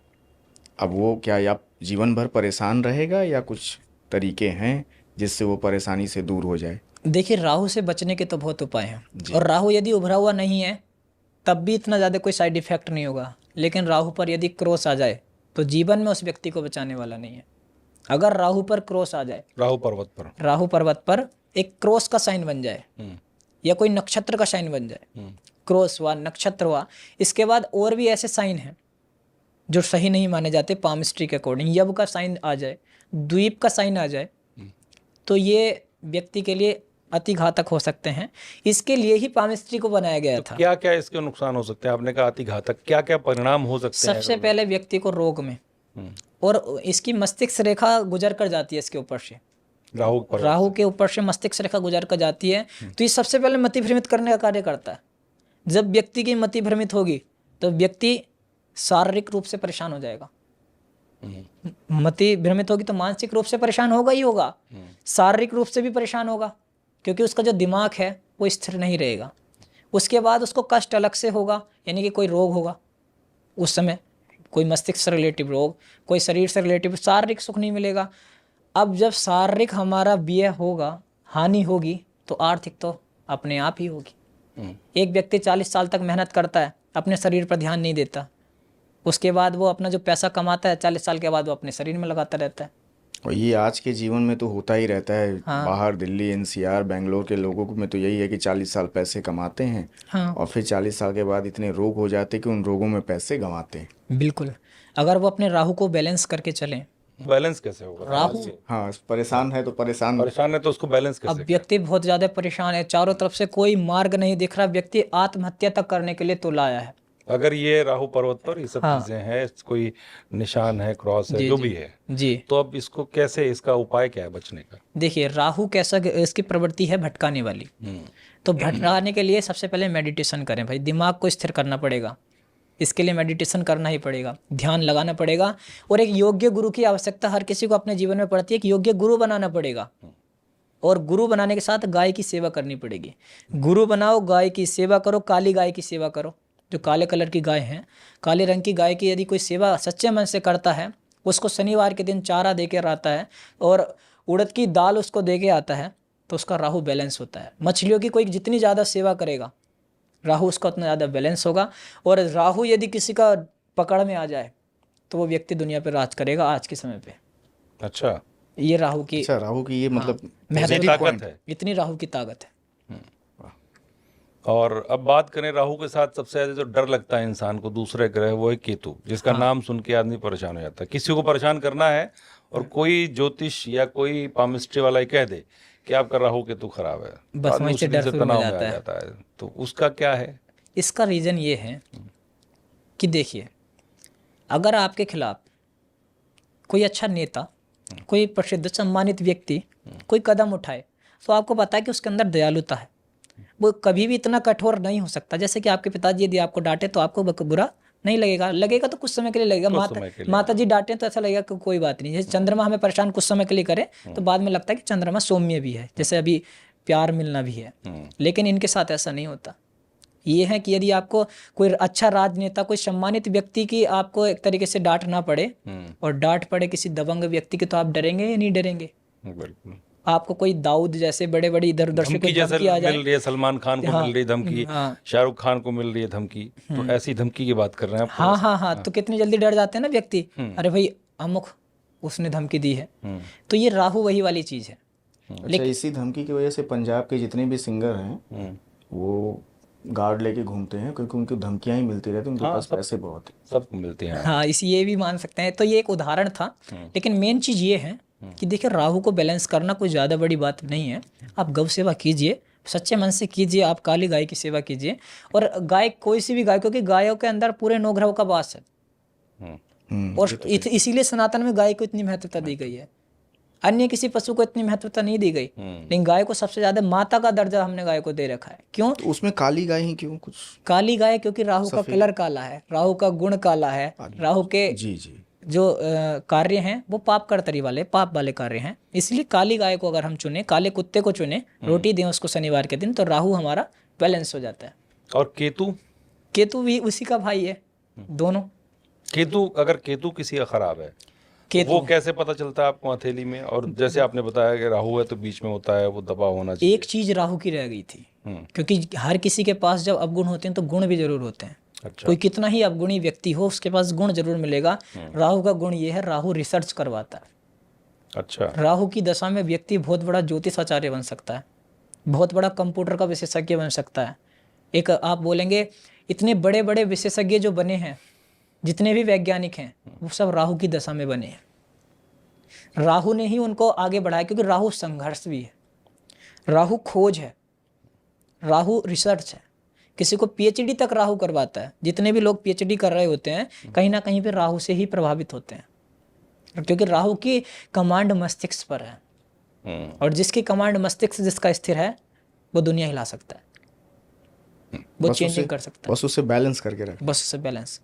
अब वो क्या या जीवन भर परेशान रहेगा या कुछ तरीके हैं जिससे वो परेशानी से दूर हो जाए? देखिए राहु से बचने के तो बहुत उपाय हैं, और राहु यदि उभरा हुआ नहीं है तब भी इतना ज़्यादा कोई साइड इफेक्ट नहीं होगा। लेकिन राहु पर यदि क्रॉस आ जाए तो जीवन में उस व्यक्ति को बचाने वाला नहीं है। अगर राहु पर क्रॉस आ जाए, राहु पर्वत पर एक क्रॉस का साइन बन जाए, या कोई नक्षत्र का साइन बन जाए, क्रॉस हुआ, नक्षत्र हुआ, इसके बाद और भी ऐसे साइन हैं जो सही नहीं माने जाते पामिस्ट्री के अकॉर्डिंग, यव का साइन आ जाए, द्वीप का साइन आ जाए, तो ये व्यक्ति के लिए अति घातक हो सकते हैं। इसके लिए ही पामिस्ट्री को बनाया गया था। क्या क्या इसके नुकसान हो सकते हैं? आपने कहा अति घातक, क्या क्या परिणाम हो सकते हैं? सबसे पहले व्यक्ति को रोग में, और इसकी मस्तिष्क रेखा गुजर कर जाती है इसके ऊपर से, राहु के ऊपर से मस्तिष्क रेखा गुजर कर जाती है। तो ये सबसे पहले मति भ्रमित करने का कार्य करता है। जब व्यक्ति की मति भ्रमित होगी तो व्यक्ति शारीरिक रूप से परेशान हो जाएगा। मति भ्रमित होगी तो मानसिक रूप से परेशान होगा ही होगा, शारीरिक रूप से भी परेशान होगा, क्योंकि उसका जो दिमाग है वो स्थिर नहीं रहेगा। उसके बाद उसको कष्ट अलग से होगा, यानी कि कोई रोग होगा उस समय, कोई मस्तिष्क से रिलेटिव रोग, कोई शरीर से रिलेटिव, शारीरिक सुख नहीं मिलेगा। अब जब शारीरिक हमारा व्यय होगा, हानि होगी, तो आर्थिक तो अपने आप ही होगी। एक व्यक्ति 40 साल तक मेहनत करता है, अपने शरीर पर ध्यान नहीं देता, उसके बाद वो अपना जो पैसा कमाता है 40 साल के बाद वो अपने शरीर में लगाता रहता है। और ये आज के जीवन में तो होता ही रहता है। हाँ। बाहर दिल्ली, एनसीआर, बेंगलोर के लोगों में तो यही है कि 40 साल पैसे कमाते हैं, हाँ, और फिर 40 साल के बाद इतने रोग हो जाते हैं कि उन रोगों में पैसे गंवाते हैं। बिल्कुल। अगर वो अपने राहु को बैलेंस करके चलें, बैलेंस कैसे होगा? राहु, हाँ, परेशान है तो परेशान है तो उसको बैलेंस अब कैसे? व्यक्ति बहुत ज्यादा परेशान है, चारों तरफ से कोई मार्ग नहीं दिख रहा, व्यक्ति आत्महत्या तक करने के लिए तुल आया है। अगर ये राहु पर्वत पर ये सब चीजें हैं, कोई निशान है, क्रॉस है, जो भी है, जी, तो अब इसको कैसे, इसका उपाय क्या है बचने का? देखिए राहु कैसा, इसकी प्रवृत्ति है भटकाने वाली। तो भटकाने के लिए सबसे पहले मेडिटेशन करें भाई, दिमाग को स्थिर करना पड़ेगा। इसके लिए मेडिटेशन करना ही पड़ेगा, ध्यान लगाना पड़ेगा, और एक योग्य गुरु की आवश्यकता हर किसी को अपने जीवन में पड़ती है। एक योग्य गुरु बनाना पड़ेगा, और गुरु बनाने के साथ गाय की सेवा करनी पड़ेगी। गुरु बनाओ, गाय की सेवा करो, काली गाय की सेवा करो। जो काले कलर की गाय हैं, काले रंग की गाय की यदि कोई सेवा सच्चे मन से करता है, उसको शनिवार के दिन चारा दे कर आता है और उड़द की दाल उसको दे के आता है, तो उसका राहु बैलेंस होता है। मछलियों की कोई जितनी ज़्यादा सेवा करेगा, राहु उसका उतना ज़्यादा बैलेंस होगा। और राहु यदि किसी का पकड़ में आ जाए तो वो व्यक्ति दुनिया पर राज करेगा आज के समय पे। अच्छा, ये राहु की, अच्छा, राहु की ये मतलब महत्वपूर्ण ताकत है, इतनी राहु की ताकत है। और अब बात करें राहु के साथ सबसे ज्यादा जो डर लगता है इंसान को, दूसरे ग्रह, वो है केतु, जिसका नाम सुन के आदमी परेशान हो जाता है। किसी को परेशान करना है और कोई ज्योतिष या कोई पामिस्ट्री वाला ही कह दे कि आपका राहु केतु खराब है, बस वहीं से डर शुरू हो जाता है। तो उसका क्या है? इसका रीज़न ये है कि देखिए, अगर आपके खिलाफ कोई अच्छा नेता, कोई प्रसिद्ध सम्मानित व्यक्ति कोई कदम उठाए, तो आपको पता है कि उसके अंदर दयालुता है, वो कभी भी इतना कठोर नहीं हो सकता। जैसे कि आपके पिताजी यदि आपको डांटे तो आपको बुरा नहीं लगेगा, लगेगा तो कुछ समय के लिए लगेगा। माता जी डांटे तो ऐसा लगेगा कि कोई बात नहीं। जैसे चंद्रमा हमें परेशान कुछ समय के लिए करे तो बाद में लगता है कि चंद्रमा सौम्य भी है, जैसे अभी प्यार मिलना भी है। लेकिन इनके साथ ऐसा नहीं होता। ये है कि यदि आपको कोई अच्छा राजनेता, कोई सम्मानित व्यक्ति की आपको एक तरीके से डांट ना पड़े और डांट पड़े किसी दबंग व्यक्ति की, तो आप डरेंगे या नहीं डरेंगे? बिल्कुल। आपको कोई दाऊद जैसे बड़े बड़े इधर उधर से कोई धमकी आ जाए, मिल रही है, सलमान खान को मिल रही धमकी, शाहरुख खान को मिल रही है धमकी, तो ऐसी धमकी की बात कर रहे हैं आप? हाँ, तो कितनी जल्दी डर जाते हैं ना व्यक्ति, अरे भाई अमुक उसने धमकी दी है। तो ये राहु वही वाली चीज है। अच्छा, इसी धमकी की वजह से पंजाब के जितने भी सिंगर हैं वो गार्ड लेके घूमते हैं, क्योंकि उनको धमकियां ही मिलती रहती हैं, उनके पास पैसे बहुत है, सबको मिलती हैं। हाँ, इस ये भी मान सकते हैं। तो ये एक उदाहरण था, लेकिन मेन चीज ये है कि देखिए राहु को बैलेंस करना कोई ज़्यादा बड़ी बात नहीं है। आप गौ सेवा कीजिए, सच्चे मन से कीजिए, आप काली गाय की सेवा कीजिए। और गाय, कोई सी भी गाय, क्योंकि गायों के अंदर पूरे 9 ग्रहों का वास है। और इसीलिए सनातन में गाय को इतनी महत्वता दी गई है, अन्य किसी पशु को इतनी महत्वता नहीं दी गई। लेकिन गाय को सबसे ज्यादा माता का दर्जा हमने गाय को दे रखा है। क्यों? तो उसमें काली गाय ही क्यों? कुछ काली गाय क्योंकि राहु का कलर काला है, राहु का गुण काला है, राहु के जो कार्य हैं वो पाप कर्तरी वाले, पाप वाले कार्य हैं। इसलिए काली गाय को अगर हम चुने, काले कुत्ते को चुने, रोटी दें उसको शनिवार के दिन, तो राहु हमारा बैलेंस हो जाता है। और केतु? केतु भी उसी का भाई है, दोनों। केतु, अगर केतु किसी का खराब है वो कैसे पता चलता है आपको हथेली में? और जैसे आपने बताया कि राहु है तो बीच में होता है, वो दबा होना चाहिए। एक चीज राहु की रह गई थी, क्योंकि हर किसी के पास जब अवगुण होते हैं तो गुण भी जरूर होते हैं। अच्छा। कोई कितना ही अवगुणी व्यक्ति हो उसके पास गुण जरूर मिलेगा। राहु का गुण ये है, राहु रिसर्च करवाता है। अच्छा। राहु की दशा में व्यक्ति बहुत बड़ा ज्योतिष आचार्य बन सकता है, बहुत बड़ा कंप्यूटर का विशेषज्ञ बन सकता है। एक आप बोलेंगे इतने बड़े बड़े विशेषज्ञ जो बने हैं, जितने भी वैज्ञानिक हैं, वो सब राहु की दशा में बने हैं। राहु ने ही उनको आगे बढ़ाया, क्योंकि राहु संघर्ष भी है, राहु खोज है, राहु रिसर्च है। किसी को पीएचडी तक राहु करवाता है। जितने भी लोग पीएचडी कर रहे होते हैं कहीं ना कहीं पे राहु से ही प्रभावित होते हैं, क्योंकि राहु की कमांड मस्तिष्क पर है। और जिसकी कमांड मस्तिष्क जिसका स्थिर है वो दुनिया हिला सकता है, वो चेंजिंग कर सकता है। बस उसे बैलेंस करके रख, बस उसे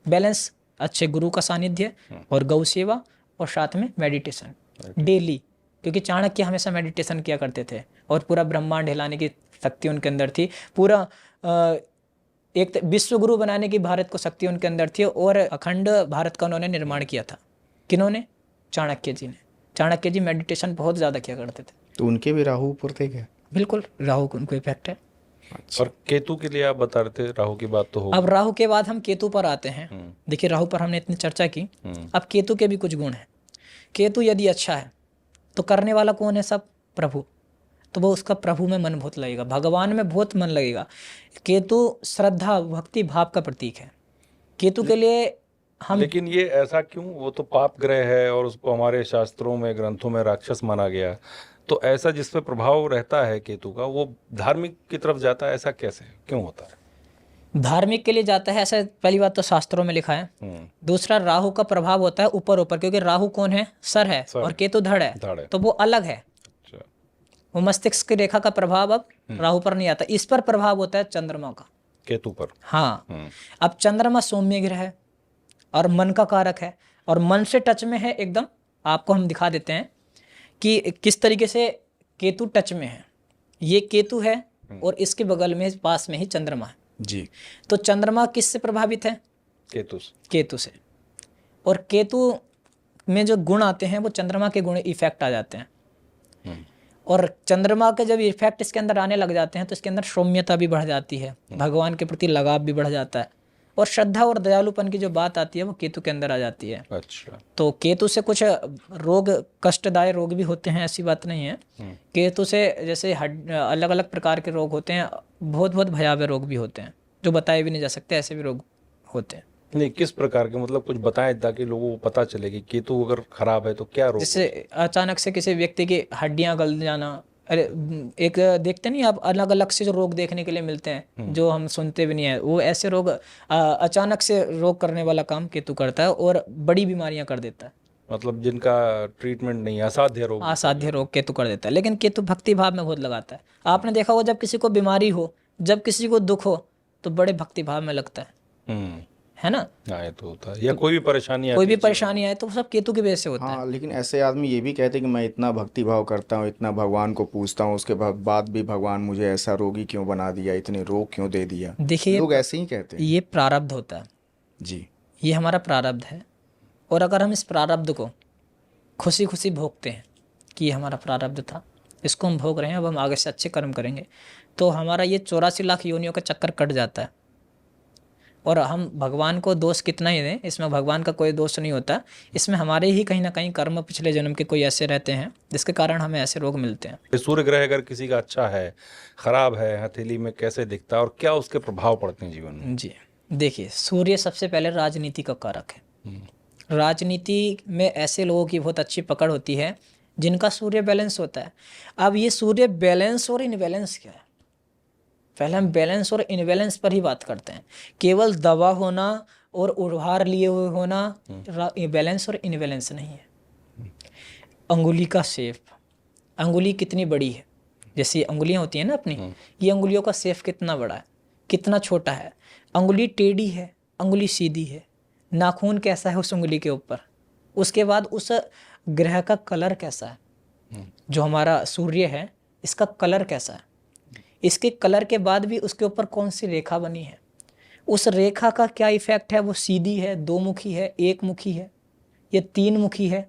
बैलेंस अच्छे गुरु का सानिध्य और गौ सेवा और साथ में मेडिटेशन डेली। क्योंकि चाणक्य हमेशा मेडिटेशन किया करते थे और पूरा ब्रह्मांड हिलाने की शक्ति उनके अंदर थी। पूरा एक विश्व गुरु बनाने की भारत को शक्ति उनके अंदर थी और अखंड भारत का उन्होंने निर्माण किया था। किन्होंने? चाणक्य जी ने। चाणक्य जी मेडिटेशन बहुत ज़्यादा किया करते थे। तो उनके भी राहु ऊपर थे क्या? बिल्कुल, राहु को उनको इफेक्ट है। अच्छा। और केतु के लिए आप बता रहे थे, राहु की बात तो हो। अब राहु के बाद हम केतु पर आते हैं। देखिए राहु पर हमने इतनी चर्चा की, अब केतु के भी कुछ गुण हैं। केतु यदि अच्छा है तो करने वाला कौन है? सब प्रभु। तो वो उसका प्रभु में मन बहुत लगेगा, भगवान में बहुत मन लगेगा। केतु श्रद्धा भक्ति भाव का प्रतीक है। केतु के लिए हम, लेकिन ये ऐसा क्यों? वो तो पाप ग्रह है और उसको हमारे शास्त्रों में, ग्रंथों में राक्षस माना गया। तो ऐसा जिस पे प्रभाव रहता है केतु का, वो धार्मिक की तरफ जाता है, ऐसा कैसे क्यों होता है? धार्मिक के लिए जाता है ऐसा, पहली बात तो शास्त्रों में लिखा है। दूसरा, राहु का प्रभाव होता है ऊपर ऊपर, क्योंकि राहु कौन है? सर है, और केतु धड़ है, तो वो अलग है। वो मस्तिष्क की रेखा का प्रभाव अब राहु पर नहीं आता। इस पर प्रभाव होता है चंद्रमा का, केतु पर। हाँ। अब चंद्रमा सौम्य ग्रह है और मन का कारक है और मन से टच में है एकदम। आपको हम दिखा देते हैं कि किस तरीके से केतु टच में है। ये केतु है और इसके बगल में पास में ही चंद्रमा है जी। तो चंद्रमा किससे प्रभावित है? केतु से। और केतु में जो गुण आते हैं वो चंद्रमा के गुण इफेक्ट आ जाते हैं। और चंद्रमा के जब इफेक्ट इसके अंदर आने लग जाते हैं तो इसके अंदर सौम्यता भी बढ़ जाती है, भगवान के प्रति लगाव भी बढ़ जाता है, और श्रद्धा और दयालुपन की जो बात आती है वो केतु के अंदर आ जाती है। अच्छा। तो केतु से कुछ रोग, कष्टदायक रोग भी होते हैं, ऐसी बात नहीं है। केतु से जैसे अलग अलग प्रकार के रोग होते हैं, बहुत बहुत भयावह रोग भी होते हैं जो बताए भी नहीं जा सकते, ऐसे भी रोग होते हैं। नहीं, किस प्रकार के, मतलब कुछ बताएं ताकि लोगों को पता चले कि केतु अगर खराब है तो क्या रोग? जैसे अचानक से किसी व्यक्ति की हड्डियां गल जाना। अरे एक देखते नहीं आप, अलग अलग से जो रोग देखने के लिए मिलते हैं जो हम सुनते भी नहीं है, वो ऐसे रोग अचानक से रोग करने वाला काम केतु करता है और बड़ी बीमारियां कर देता है। मतलब जिनका ट्रीटमेंट नहीं, असाध्य रोग केतु कर देता है। लेकिन केतु भक्ति भाव में बहुत लगाता है। आपने देखा होगा जब किसी को बीमारी हो जब किसी को दुख हो तो बड़े भक्तिभाव में लगता है ना। हाँ, ये तो होता है। या कोई भी परेशानी कोई भी परेशानी आए तो वो सब केतु की वजह से होता है। हाँ, लेकिन ऐसे आदमी ये भी कहते हैं कि मैं इतना भक्ति भाव करता हूँ, इतना भगवान को पूछता हूँ, उसके बाद भी भगवान मुझे ऐसा रोगी क्यों बना दिया, इतने रोग क्यों दे दिया। देखिए लोग ऐसे ही कहते हैं। ये प्रारब्ध होता है जी। ये हमारा प्रारब्ध है, और अगर हम इस प्रारब्ध को खुशी खुशी भोगते हैं कि ये हमारा प्रारब्ध था, इसको हम भोग रहे हैं, अब हम आगे से अच्छे कर्म करेंगे, तो हमारा ये 84 लाख योनियों का चक्कर कट जाता है। और हम भगवान को दोष कितना ही दें, इसमें भगवान का कोई दोष नहीं होता, इसमें हमारे ही कहीं ना कहीं कर्म पिछले जन्म के कोई ऐसे रहते हैं जिसके कारण हमें ऐसे रोग मिलते हैं। सूर्य ग्रह अगर किसी का अच्छा है, खराब है, हथेली में कैसे दिखता है और क्या उसके प्रभाव पड़ते हैं जीवन में? जी देखिए, सूर्य सबसे पहले राजनीति का कारक है। राजनीति में ऐसे लोगों की बहुत अच्छी पकड़ होती है जिनका सूर्य बैलेंस होता है। अब ये सूर्य बैलेंस और इनबैलेंस क्या है, पहले हम बैलेंस और इनबैलेंस पर ही बात करते हैं। केवल दबा होना और उधार लिए हुए होना बैलेंस और इनबैलेंस नहीं है। अंगुली का शेप, अंगुली कितनी बड़ी है, जैसे अंगुलियां होती हैं ना अपनी, ये अंगुलियों का शेप कितना बड़ा है, कितना छोटा है। अंगुली टेढ़ी है, अंगुली सीधी है, नाखून कैसा है उस उंगली के ऊपर, उसके बाद उस ग्रह का कलर कैसा है, जो हमारा सूर्य है इसका कलर कैसा है, इसके कलर के बाद भी उसके ऊपर कौन सी रेखा बनी है, उस रेखा का क्या इफेक्ट है, वो सीधी है, दो मुखी है, एक मुखी है, ये तीन मुखी है,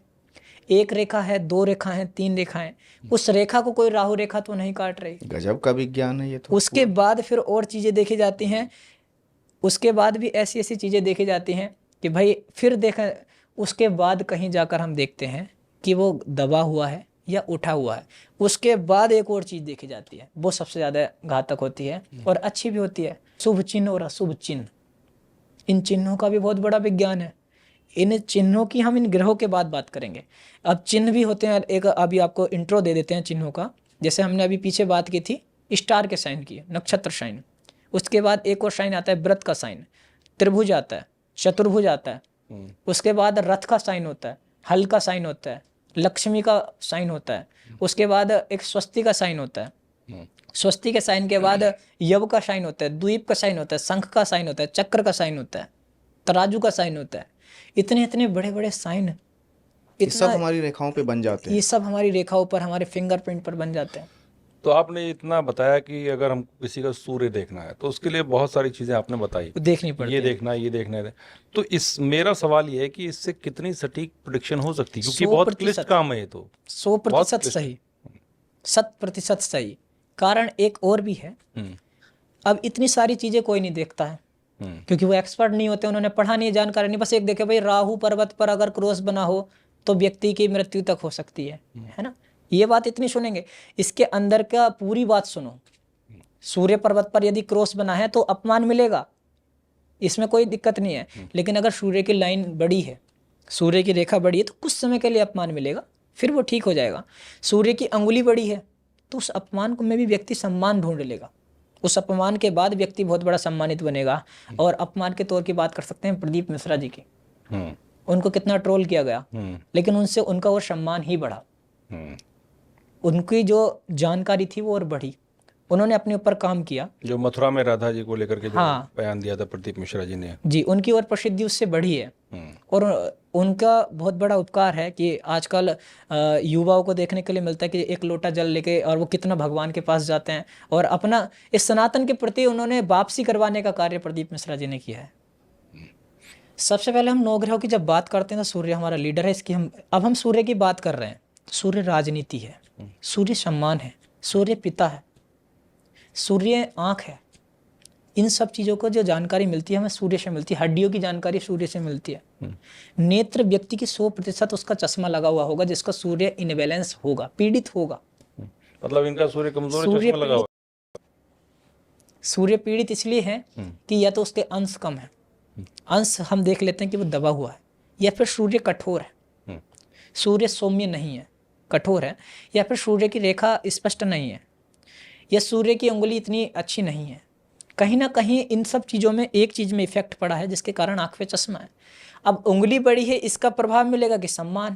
एक रेखा है, दो रेखा है, तीन रेखाएं, उस रेखा को कोई राहु रेखा तो नहीं काट रही। गजब का विज्ञान है ये तो। उसके बाद फिर और चीज़ें देखी जाती हैं, उसके बाद भी ऐसी ऐसी चीज़ें देखी जाती हैं कि भाई फिर देखें, उसके बाद कहीं जाकर हम देखते हैं कि वो दबा हुआ है या उठा हुआ है, उसके बाद एक और चीज़ देखी जाती है, वो सबसे ज़्यादा घातक होती है और अच्छी भी होती है, शुभ चिन्ह और अशुभ चिन्ह। इन चिन्हों का भी बहुत बड़ा विज्ञान है। इन चिन्हों की हम इन ग्रहों के बाद बात करेंगे। अब चिन्ह भी होते हैं, एक अभी आपको इंट्रो दे देते हैं चिन्हों का। जैसे हमने अभी पीछे बात की थी स्टार के साइन की, नक्षत्र साइन, उसके बाद एक और साइन आता है व्रत का साइन, त्रिभुज आता है, चतुर्भुज आता है, उसके बाद रथ का साइन होता है, हल का साइन होता है, लक्ष्मी का साइन होता है, उसके बाद एक स्वस्ति का साइन होता है, स्वस्ति के साइन के बाद यव का साइन होता है, द्वीप का साइन होता है, शंख का साइन होता है, चक्र का साइन होता है, तराजू का साइन होता है। इतने इतने बड़े बड़े साइन, ये सब हमारी रेखाओं पे बन जाते हैं। ये सब हमारी रेखाओं पर, हमारे फिंगरप्रिंट पर बन जाते हैं। तो आपने इतना बताया कि अगर हम किसी का सूर्य देखना है तो उसके लिए बहुत सारी चीजें आपने बताई, देखनी पड़ती ये देखना है, ये देखना है। तो इस मेरा सवाल ये है कि इससे कितनी सटीक प्रेडिक्शन हो सकती है, क्योंकि बहुत क्लिष्ट काम है ये तो। 100% सही, 100% सही। कारण एक और भी है, अब इतनी सारी चीजें कोई नहीं देखता है क्योंकि वो एक्सपर्ट नहीं होते, उन्होंने पढ़ा नहीं, जानकारी नहीं, बस एक देखे भाई राहु पर्वत पर अगर क्रॉस बना हो तो व्यक्ति की मृत्यु तक हो सकती है ना, ये बात इतनी सुनेंगे। इसके अंदर का पूरी बात सुनो, सूर्य पर्वत पर यदि क्रॉस बना है तो अपमान मिलेगा, इसमें कोई दिक्कत नहीं है, लेकिन अगर सूर्य की लाइन बड़ी है, सूर्य की रेखा बड़ी है तो कुछ समय के लिए अपमान मिलेगा, फिर वो ठीक हो जाएगा। सूर्य की अंगुली बड़ी है तो उस अपमान को में भी व्यक्ति सम्मान ढूंढ लेगा, उस अपमान के बाद व्यक्ति बहुत बड़ा सम्मानित बनेगा। और अपमान के तौर की बात कर सकते हैं प्रदीप मिश्रा जी की, उनको कितना ट्रोल किया गया, लेकिन उनसे उनका और सम्मान ही बढ़ा, उनकी जो जानकारी थी वो और बढ़ी, उन्होंने अपने ऊपर काम किया। जो मथुरा में राधा जी को लेकर के जो हाँ, बयान दिया था प्रदीप मिश्रा जी ने, जी, उनकी और प्रसिद्धि उससे बढ़ी है। और उनका बहुत बड़ा उपकार है कि आजकल युवाओं को देखने के लिए मिलता है कि एक लोटा जल लेके और वो कितना भगवान के पास जाते हैं, और अपना इस सनातन के प्रति उन्होंने वापसी करवाने का कार्य प्रदीप मिश्रा जी ने किया है। सबसे पहले हम नवग्रहों की जब बात करते हैं तो सूर्य हमारा लीडर है, इसकी हम सूर्य की बात कर रहे हैं। सूर्य राजनीति है, सूर्य सम्मान है, सूर्य पिता है, सूर्य आँख है। इन सब चीज़ों को जो जानकारी मिलती है हमें सूर्य से मिलती है, हड्डियों की जानकारी सूर्य से मिलती है। नेत्र व्यक्ति की 100% उसका चश्मा लगा हुआ होगा जिसका सूर्य इनबैलेंस होगा, पीड़ित होगा। मतलब इनका सूर्य कमजोर है, चश्मा लगा हुआ है। सूर्य पीड़ित इसलिए है कि या तो उसके अंश कम है, अंश हम देख लेते हैं कि वो दबा हुआ है, या फिर सूर्य कठोर है, सूर्य सौम्य नहीं है, कठोर है, या फिर सूर्य की रेखा स्पष्ट नहीं है, या सूर्य की उंगली इतनी अच्छी नहीं है। कहीं ना कहीं इन सब चीज़ों में एक चीज़ में इफेक्ट पड़ा है जिसके कारण आँख पे चश्मा है। अब उंगली बड़ी है, इसका प्रभाव मिलेगा कि सम्मान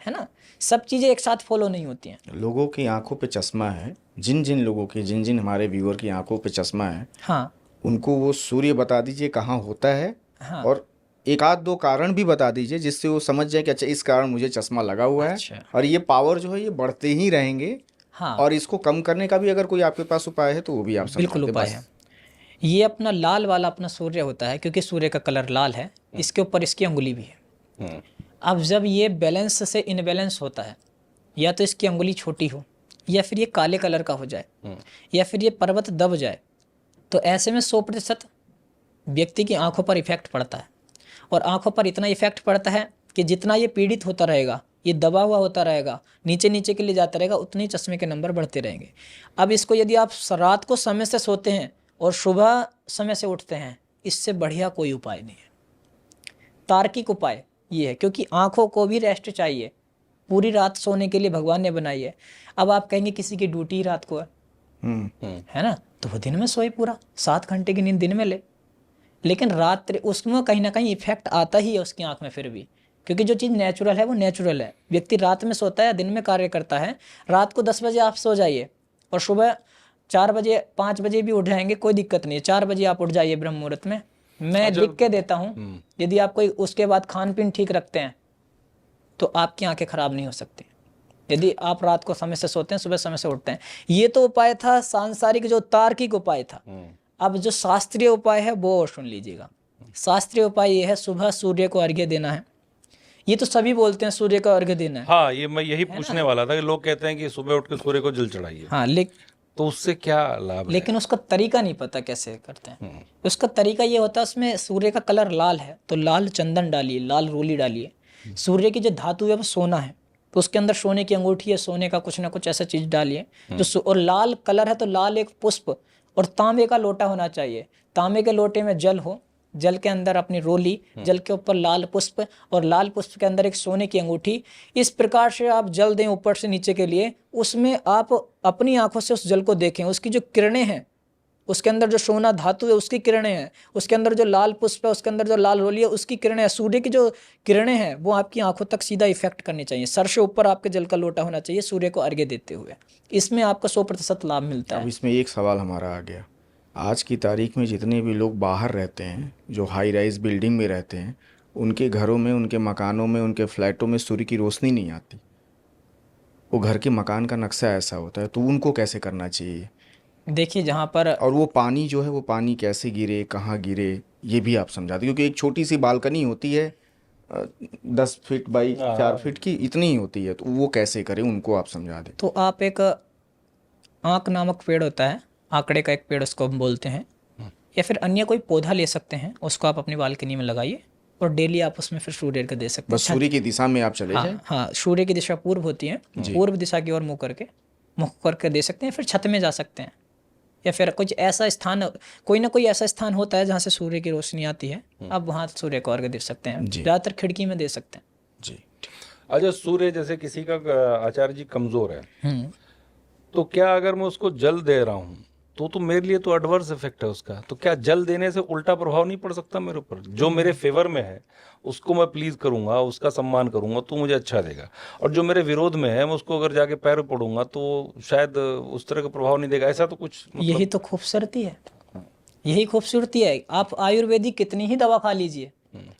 है ना। सब चीज़ें एक साथ फॉलो नहीं होती हैं। लोगों की आंखों पे चश्मा है, जिन जिन लोगों की, जिन जिन हमारे व्यूअर की आंखों पे चश्मा है, हाँ उनको वो सूर्य बता दीजिए कहाँ होता है, हाँ। और एक आध दो कारण भी बता दीजिए जिससे वो समझ जाए कि अच्छा इस कारण मुझे चश्मा लगा हुआ है। अच्छा। और ये पावर जो है ये बढ़ते ही रहेंगे, हाँ और इसको कम करने का भी अगर कोई आपके पास उपाय है तो वो भी आप समझा बिल्कुल दें उपाय बस। है। ये अपना लाल वाला अपना सूर्य होता है, क्योंकि सूर्य का कलर लाल है, इसके ऊपर इसकी अंगुली भी है। हम्म, अब जब ये बैलेंस से इनबैलेंस होता है, या तो इसकी अंगुली छोटी हो, या फिर ये काले कलर का हो जाए, या फिर ये पर्वत दब जाए, तो ऐसे में 100% व्यक्ति की आंखों पर इफेक्ट पड़ता है। और आंखों पर इतना इफेक्ट पड़ता है कि जितना ये पीड़ित होता रहेगा, ये दबा हुआ होता रहेगा, नीचे नीचे के लिए जाता रहेगा, उतने ही चश्मे के नंबर बढ़ते रहेंगे। अब इसको यदि आप रात को समय से सोते हैं और सुबह समय से उठते हैं, इससे बढ़िया कोई उपाय नहीं है। तार्किक उपाय ये है, क्योंकि आंखों को भी रेस्ट चाहिए। पूरी रात सोने के लिए भगवान ने बनाई है। अब आप कहेंगे किसी की ड्यूटी रात को है ना, तो वो दिन में सोए पूरा 7 घंटे की नींद दिन में ले, लेकिन रात्रि उसमें कहीं ना कहीं इफेक्ट आता ही है उसकी आंख में फिर भी, क्योंकि जो चीज़ नेचुरल है वो नेचुरल है। व्यक्ति रात में सोता है, दिन में कार्य करता है। रात को 10 बजे आप सो जाइए और सुबह 4 बजे 5 बजे भी उठ जाएंगे, कोई दिक्कत नहीं है। 4 बजे आप उठ जाइए ब्रह्म मुहूर्त में, मैं लिख के देता हूँ। यदि आप कोई उसके बाद खान पीन ठीक रखते हैं तो आपकी आंखें खराब नहीं हो सकती। यदि आप रात को समय से सोते हैं, सुबह समय से उठते हैं। ये तो उपाय था सांसारिक, जो तार्किक उपाय था। अब जो शास्त्रीय उपाय है वो और सुन लीजिएगा। शास्त्रीय उपाय ये है, सुबह सूर्य को अर्घ्य देना है। ये तो सभी बोलते हैं सूर्य को अर्घ्य देना है। हाँ, ये मैं यही पूछने वाला था कि लोग कहते हैं कि सुबह उठ के सूर्य को जल चढ़ाइए, हाँ तो उससे क्या लाभ है? लेकिन उसका तरीका नहीं पता कैसे करते हैं। उसका तरीका ये होता है, उसमें सूर्य का कलर लाल है तो लाल चंदन डालिए, लाल रोली डालिए। सूर्य की जो धातु है वो सोना है, तो उसके अंदर सोने की अंगूठी है, सोने का कुछ ना कुछ ऐसा चीज डालिए जो और लाल कलर है तो लाल एक पुष्प, और तांबे का लोटा होना चाहिए। तांबे के लोटे में जल हो, जल के अंदर अपनी रोली, जल के ऊपर लाल पुष्प, और लाल पुष्प के अंदर एक सोने की अंगूठी। इस प्रकार से आप जल दें ऊपर से नीचे के लिए। उसमें आप अपनी आंखों से उस जल को देखें, उसकी जो किरणें हैं, उसके अंदर जो सोना धातु है उसकी किरणें हैं, उसके अंदर जो लाल पुष्प है, उसके अंदर जो लाल रोली है उसकी किरणें हैं। सूर्य की जो किरणें हैं वो आपकी आंखों तक सीधा इफेक्ट करनी चाहिए। सर से ऊपर आपके जल का लोटा होना चाहिए सूर्य को अर्घ्य देते हुए। इसमें आपको 100% लाभ मिलता अब है। इसमें एक सवाल हमारा आ गया। आज की तारीख में जितने भी लोग बाहर रहते हैं, जो हाई राइज बिल्डिंग में रहते हैं, उनके घरों में, उनके मकानों में, उनके फ्लैटों में सूर्य की रोशनी नहीं आती। वो घर के मकान का नक्शा ऐसा होता है, तो उनको कैसे करना चाहिए? देखिए जहाँ पर, और वो पानी जो है वो पानी कैसे गिरे, कहाँ गिरे, ये भी आप समझा दें, क्योंकि एक छोटी सी बालकनी होती है 10 फीट बाई 4 फीट की, इतनी ही होती है, तो वो कैसे करें उनको आप समझा दें। तो आप एक आंक नामक पेड़ होता है, आंकड़े का एक पेड़ उसको हम बोलते हैं, या फिर अन्य कोई पौधा ले सकते हैं, उसको आप अपनी बालकनी में लगाइए और डेली आप उसमें फिर सूर्य को दे सकते हैं। बस सूर्य की दिशा में आप चले जाएं। हाँ, सूर्य की दिशा पूर्व होती है, पूर्व दिशा की ओर मुख करके दे सकते हैं। फिर छत में जा सकते हैं, या फिर कुछ ऐसा स्थान, कोई ना कोई ऐसा स्थान होता है जहाँ से सूर्य की रोशनी आती है, आप वहाँ सूर्य को अर्घ्य दे सकते हैं। ज़्यादातर खिड़की में दे सकते हैं जी। अच्छा, सूर्य जैसे किसी का आचार्य जी कमजोर है, तो क्या अगर मैं उसको जल दे रहा हूँ तो मेरे लिए तो एडवर्स इफेक्ट है उसका, तो क्या जल देने से उल्टा प्रभाव नहीं पड़ सकता मेरे ऊपर? जो मेरे फेवर में है उसको मैं प्लीज करूंगा, उसका सम्मान करूंगा तो मुझे अच्छा देगा, और जो मेरे विरोध में है मैं उसको अगर जाके पैर पड़ूंगा तो शायद उस तरह का प्रभाव नहीं देगा। ऐसा तो कुछ यही तो खूबसूरती है, यही खूबसूरती है। आप आयुर्वेदिक कितनी ही दवा खा लीजिए,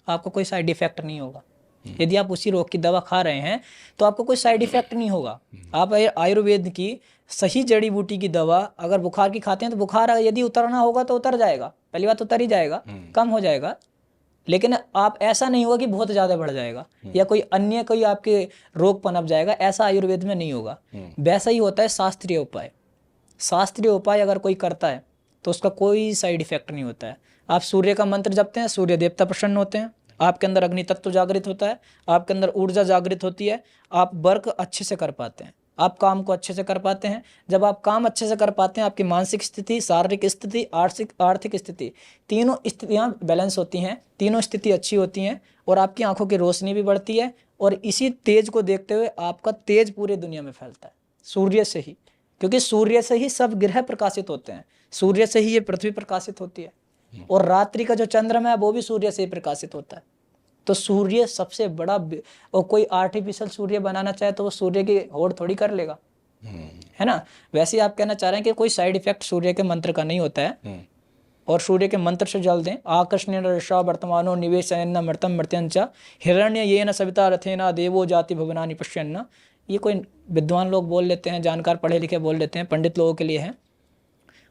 आपको कोई साइड इफेक्ट नहीं होगा। यदि आप उसी रोग की दवा खा रहे हैं तो आपको कोई साइड इफेक्ट नहीं होगा। आप आयुर्वेद की सही जड़ी बूटी की दवा अगर बुखार की खाते हैं तो बुखार यदि उतरना होगा तो उतर जाएगा, पहली बात उतर ही जाएगा, कम हो जाएगा। लेकिन आप ऐसा नहीं होगा कि बहुत ज़्यादा बढ़ जाएगा या कोई अन्य कोई आपके रोग पनप जाएगा, ऐसा आयुर्वेद में नहीं होगा। वैसा ही होता है शास्त्रीय उपाय। शास्त्रीय उपाय अगर कोई करता है तो उसका कोई साइड इफेक्ट नहीं होता है। आप सूर्य का मंत्र जपते हैं, सूर्य देवता प्रसन्न होते हैं, आपके अंदर अग्नि तत्व जागृत होता है, आपके अंदर ऊर्जा जागृत होती है, आप वर्क अच्छे से कर पाते हैं, आप काम को अच्छे से कर पाते हैं। जब आप काम अच्छे से कर पाते हैं, आपकी मानसिक स्थिति, शारीरिक स्थिति, आर्थिक स्थिति, तीनों स्थितियाँ बैलेंस होती हैं, तीनों स्थिति अच्छी होती हैं, और आपकी आंखों की रोशनी भी बढ़ती है। और इसी तेज को देखते हुए आपका तेज पूरे दुनिया में फैलता है सूर्य से ही, क्योंकि सूर्य से ही सब ग्रह प्रकाशित होते हैं, सूर्य से ही ये पृथ्वी प्रकाशित होती है, और रात्रि का जो चंद्रमा है वो भी सूर्य से ही प्रकाशित होता है। तो सूर्य सबसे बड़ा और कोई आर्टिफिशियल सूर्य बनाना चाहे तो वो सूर्य की होड़ थोड़ी कर लेगा, है ना। वैसे ही आप कहना चाह रहे हैं कि कोई साइड इफेक्ट सूर्य के मंत्र का नहीं होता है, और सूर्य के मंत्र से जल दें। आकर्षण ऋषा वर्तमानो निवेश मृतम मृत्यंच हिरण्य ये न सविता रथेना देवो जाति भवनानि पश्यन्न। ये कोई विद्वान लोग बोल लेते हैं, जानकार पढ़े लिखे बोल लेते हैं, पंडित लोगों के लिए है।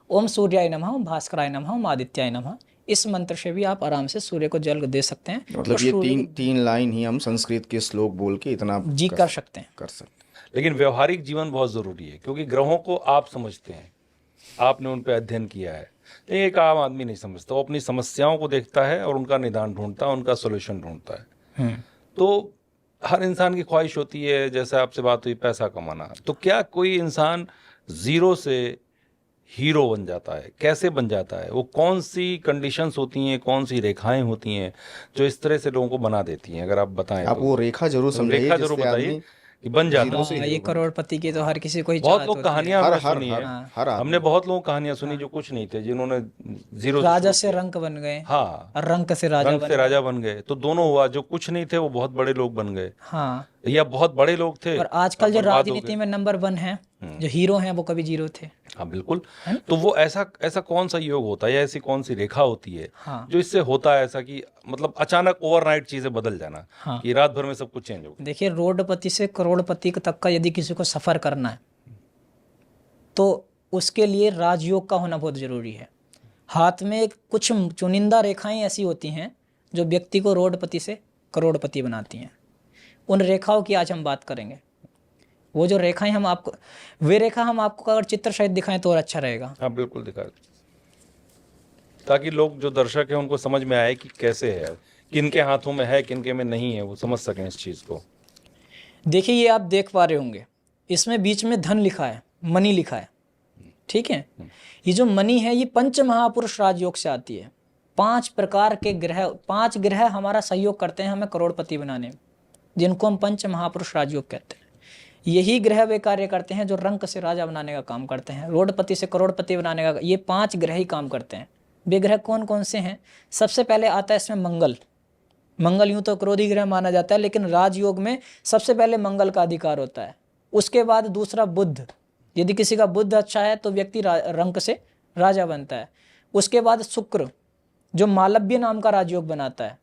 ओम सूर्याय नमः, ओम भास्कराय नमः, ओम आदित्याय नमः। इस मंत्र से भी आप आराम से सूर्य को जल दे सकते हैं। मतलब ये तीन लाइन ही हम संस्कृत के श्लोक बोल के इतना जी कर सकते हैं। लेकिन व्यवहारिक जीवन बहुत जरूरी है, क्योंकि ग्रहों को आप समझते हैं, आपने उन पर अध्ययन किया है। एक आम आदमी नहीं समझता, वो अपनी समस्याओं को देखता है और उनका निदान ढूंढता है, उनका सोल्यूशन ढूंढता है। तो हर इंसान की ख्वाहिश होती है, जैसे आपसे बात हुई, पैसा कमाना। तो क्या कोई इंसान जीरो से हीरो बन जाता है? कैसे बन जाता है? वो कौन सी कंडीशंस होती हैं, कौन सी रेखाएं होती हैं जो इस तरह से लोगों को बना देती हैं? अगर आप बताएं आप तो। वो रेखा जरूर समझाइए, रेखा जरूर बताइए कि बन जाता है। ये करोड़पति की तो हर किसी को ही बहुत चाहत लोग होती है। कहानियां हमने सुनी है, हर हमने बहुत लोगों कहानियां सुनी जो कुछ नहीं थे, जिन्होंने जीरो राजा से रंक बन गए, हाँ, और रंक से राजा रंग से राजा बन गए। तो दोनों हुआ, जो कुछ नहीं थे वो बहुत बड़े लोग बन गए, हाँ। या बहुत बड़े लोग थे और आजकल जो राजनीति में नंबर 1 है, जो हीरो हैं, वो कभी जीरो थे। हाँ बिल्कुल। तो वो ऐसा कौन सा योग होता है, या ऐसी कौन सी रेखा होती है हाँ। जो इससे होता है ऐसा कि मतलब अचानक ओवरनाइट चीजें बदल जाना, हाँ। कि रात भर में सब कुछ चेंज हो गया? देखिए, रोडपति से करोड़पति तक का यदि किसी को सफर करना है तो उसके लिए राजयोग का होना बहुत जरूरी है। हाथ में कुछ चुनिंदा रेखाएं ऐसी होती हैं जो व्यक्ति को रोडपति से करोड़पति बनाती हैं। उन रेखाओं की आज हम बात करेंगे। वो जो रेखाएं हम आपको अगर चित्र सहित दिखाएं तो और अच्छा रहेगा। हाँ बिल्कुल दिखा, ताकि लोग जो दर्शक हैं उनको समझ में आए कि कैसे है, किनके हाथों में है, किनके में नहीं है, वो समझ सकें इस चीज को। देखिए, ये आप देख पा रहे होंगे, इसमें बीच में धन लिखा है, मनी लिखा है, ठीक है। ये जो मनी है ये पंच महापुरुष राजयोग से आती है। 5 प्रकार के ग्रह, 5 ग्रह हमारा सहयोग करते हैं हमें करोड़पति बनाने में, जिनको हम पंच महापुरुष राजयोग कहते हैं। यही ग्रह वे कार्य करते हैं जो रंक से राजा बनाने का काम करते हैं, रोडपति से करोड़पति बनाने का। ये 5 ग्रह ही काम करते हैं। वे ग्रह कौन कौन से हैं? सबसे पहले आता है इसमें मंगल। मंगल यूं तो क्रोधी ग्रह माना जाता है, लेकिन राजयोग में सबसे पहले मंगल का अधिकार होता है। उसके बाद दूसरा बुध। यदि किसी का बुध अच्छा है तो व्यक्ति रंक से राजा बनता है। उसके बाद शुक्र, जो मालव्य नाम का राजयोग बनाता है।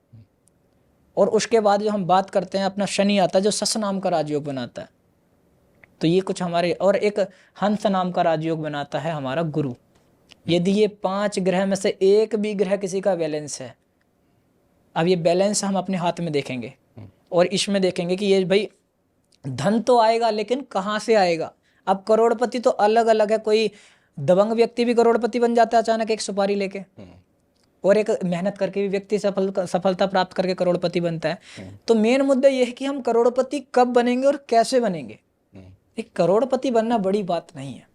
और उसके बाद जो हम बात करते हैं अपना शनि आता है, जो सस नाम का राजयोग बनाता है। तो ये कुछ हमारे, और एक हंस नाम का राजयोग बनाता है हमारा गुरु। यदि ये 5 ग्रह में से एक भी ग्रह किसी का बैलेंस है, अब ये बैलेंस हम अपने हाथ में देखेंगे और इसमें देखेंगे कि ये भाई धन तो आएगा, लेकिन कहाँ से आएगा। अब करोड़पति तो अलग अलग है। कोई दबंग व्यक्ति भी करोड़पति बन जाता है अचानक एक सुपारी लेके, और एक मेहनत करके भी व्यक्ति सफलता प्राप्त करके करोड़पति बनता है। तो मेन मुद्दा ये है कि हम करोड़पति कब बनेंगे और कैसे बनेंगे। एक करोड़पति बनना बड़ी बात नहीं है,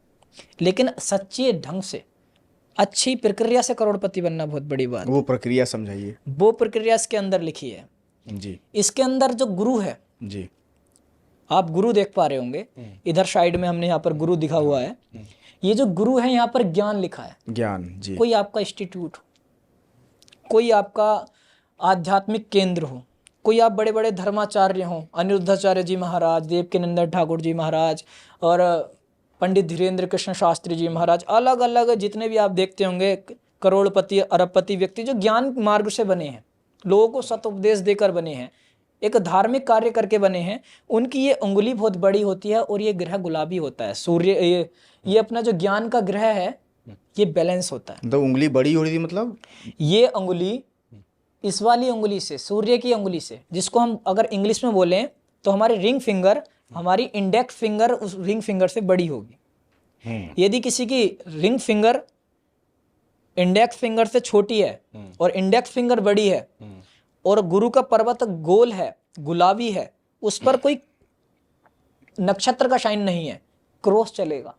लेकिन सच्चे ढंग से अच्छी प्रक्रिया से करोड़पति बनना बहुत बड़ी बात। वो प्रक्रिया समझाइए। वो प्रक्रिया इसके अंदर लिखी है जी। इसके अंदर जो गुरु है जी, आप गुरु देख पा रहे होंगे, इधर साइड में हमने यहाँ पर गुरु दिखा हुआ है। ये जो गुरु है यहाँ पर ज्ञान लिखा है। ज्ञान जी। कोई आपका इंस्टीट्यूट हो, कोई आपका आध्यात्मिक केंद्र हो, कोई आप बड़े बड़े धर्माचार्य हों, अनिरुद्धाचार्य जी महाराज, देवकीनंदन ठाकुर जी महाराज और पंडित धीरेन्द्र कृष्ण शास्त्री जी महाराज, अलग अलग जितने भी आप देखते होंगे करोड़पति अरबपति व्यक्ति जो ज्ञान मार्ग से बने हैं, लोगों को सत उपदेश देकर बने हैं, एक धार्मिक कार्य करके बने हैं, उनकी ये उंगली बहुत बड़ी होती है और ये ग्रह गुलाबी होता है। सूर्य ये अपना जो ज्ञान का ग्रह है ये बैलेंस होता है। तो उंगली बड़ी हो रही थी, मतलब ये उंगली इस वाली उंगली से, सूर्य की उंगली से, जिसको हम अगर इंग्लिश में बोलें तो हमारी रिंग फिंगर, हमारी इंडेक्स फिंगर उस रिंग फिंगर से बड़ी होगी। यदि किसी की रिंग फिंगर इंडेक्स फिंगर से छोटी है और इंडेक्स फिंगर बड़ी है और गुरु का पर्वत गोल है, गुलाबी है, उस पर कोई नक्षत्र का शाइन नहीं है, क्रॉस चलेगा।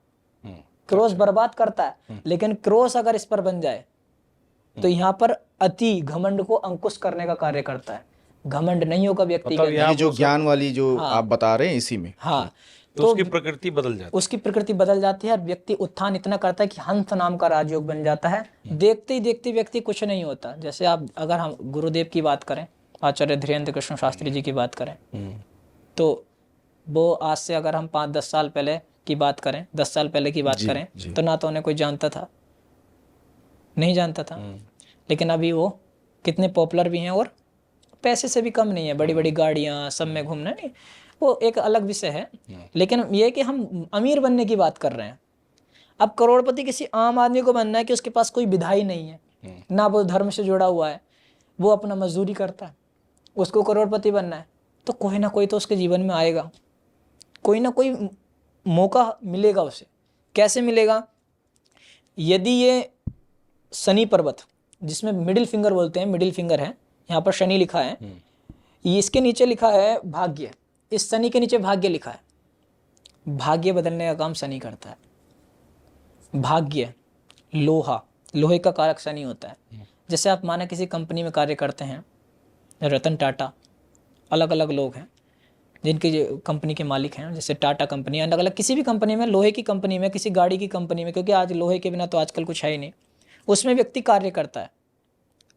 क्रॉस बर्बाद करता है, लेकिन क्रॉस अगर इस पर बन जाए तो यहाँ पर अति घमंड को अंकुश करने का कार्य करता है। घमंड नहीं होगा व्यक्ति मतलब ये जो ज्ञान वाली जो आप बता रहे हैं इसी में। हाँ, तो उसकी प्रकृति बदल जाती है। उसकी प्रकृति बदल जाती है और व्यक्ति उत्थान इतना करता है कि हंस नाम का राजयोग बन जाता है। देखते ही देखते व्यक्ति कुछ नहीं होता। जैसे आप अगर हम गुरुदेव की बात करें आचार्य धीरेन्द्र कृष्ण शास्त्री जी की बात करें तो वो आज से अगर हम 5-10 साल पहले की बात करें, 10 साल पहले की बात करें तो ना तो उन्हें कोई जानता था, नहीं जानता था, लेकिन अभी वो कितने पॉपुलर भी हैं और पैसे से भी कम नहीं है, बड़ी बड़ी गाड़ियाँ सब में घूमना, नहीं वो एक अलग विषय है। लेकिन ये कि हम अमीर बनने की बात कर रहे हैं। अब करोड़पति किसी आम आदमी को बनना है कि उसके पास कोई विधा ही नहीं है, ना वो धर्म से जुड़ा हुआ है, वो अपना मजदूरी करता है, उसको करोड़पति बनना है तो कोई ना कोई तो उसके जीवन में आएगा, कोई ना कोई मौका मिलेगा उसे। कैसे मिलेगा? यदि ये शनि पर्वत, जिसमें मिडिल फिंगर बोलते हैं, मिडिल फिंगर है, यहाँ पर शनि लिखा है, ये इसके नीचे लिखा है भाग्य, इस शनि के नीचे भाग्य लिखा है। भाग्य बदलने का काम शनि करता है। भाग्य लोहा, लोहे का कारक शनि होता है। जैसे आप माना किसी कंपनी में कार्य करते हैं, रतन टाटा, अलग अलग लोग हैं जिनकी कंपनी के मालिक हैं, जैसे टाटा कंपनी, अलग अलग किसी भी कंपनी में, लोहे की कंपनी में, किसी गाड़ी की कंपनी में, क्योंकि आज लोहे के बिना तो आजकल कुछ है ही नहीं, उसमें व्यक्ति कार्य करता है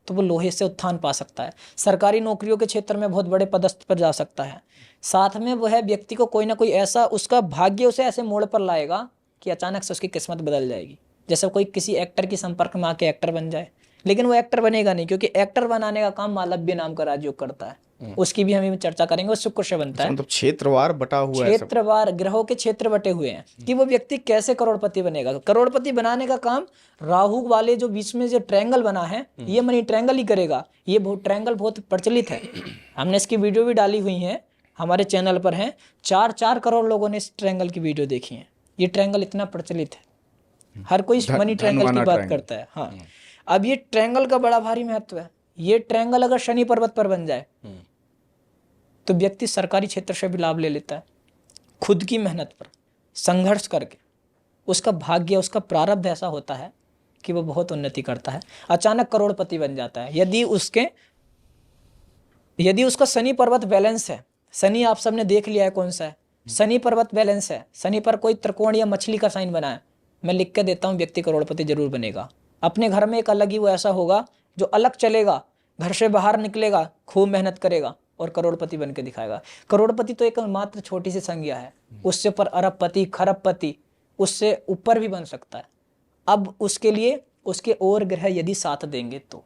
तो वो लोहे से उत्थान पा सकता है। सरकारी नौकरियों के क्षेत्र में बहुत बड़े पदस्थ पर जा सकता है। साथ में वह व्यक्ति को कोई ना कोई ऐसा, उसका भाग्य उसे ऐसे मोड़ पर लाएगा कि अचानक से उसकी किस्मत बदल जाएगी। जैसे कोई किसी एक्टर के संपर्क में आके एक्टर बन जाए, लेकिन वो एक्टर बनेगा नहीं, क्योंकि एक्टर बनाने का काम मालव्य नाम का राजयोग करता है। उसकी भी हम चर्चा करेंगे, वो शुक्र से बनता है। मतलब क्षेत्रवार बटा हुआ है, क्षेत्रवार ग्रहों के क्षेत्र बटे हुए हैं कि वो व्यक्ति कैसे करोड़पति बनेगा। करोड़पति बनाने का काम राहु वाले जो बीच में जो ट्रायंगल बना है, ये मनी ट्रायंगल ही करेगा। ये बहुत ट्रायंगल बहुत प्रचलित है, हमने इसकी वीडियो भी डाली हुई है, हमारे चैनल पर है। 4 करोड़ लोगों ने इस ट्रायंगल की वीडियो देखी है। ये ट्रायंगल इतना प्रचलित है, हर कोई मनी ट्रायंगल की बात करता है। हाँ, अब ये ट्रायंगल का बड़ा भारी महत्व है। ये ट्रायंगल अगर शनि पर्वत पर बन जाए तो व्यक्ति सरकारी क्षेत्र से भी लाभ ले लेता है, खुद की मेहनत पर संघर्ष करके। उसका भाग्य, उसका प्रारब्ध ऐसा होता है कि वो बहुत उन्नति करता है, अचानक करोड़पति बन जाता है। यदि उसका शनि पर्वत बैलेंस है, शनि आप सबने देख लिया है कौन सा है, शनि पर्वत बैलेंस है, शनि पर कोई त्रिकोण या मछली का साइन बना है, मैं लिख के देता हूँ, व्यक्ति करोड़पति जरूर बनेगा। अपने घर में एक अलग ही वो ऐसा होगा जो अलग चलेगा, घर से बाहर निकलेगा, खूब मेहनत करेगा और करोड़पति बन के दिखाएगा। करोड़पति तो एक मात्र छोटी सी संज्ञा है, उससे पर अरबपति, खरबपति, उससे ऊपर भी बन सकता है। अब उसके लिए उसके और ग्रह यदि साथ देंगे तो,